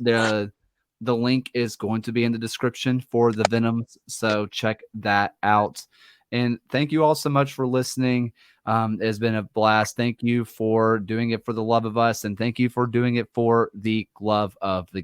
The link is going to be in the description for the Venoms, so check that out. And thank you all so much for listening. It's been a blast. Thank you for doing it for the love of us, and thank you for doing it for the glove of the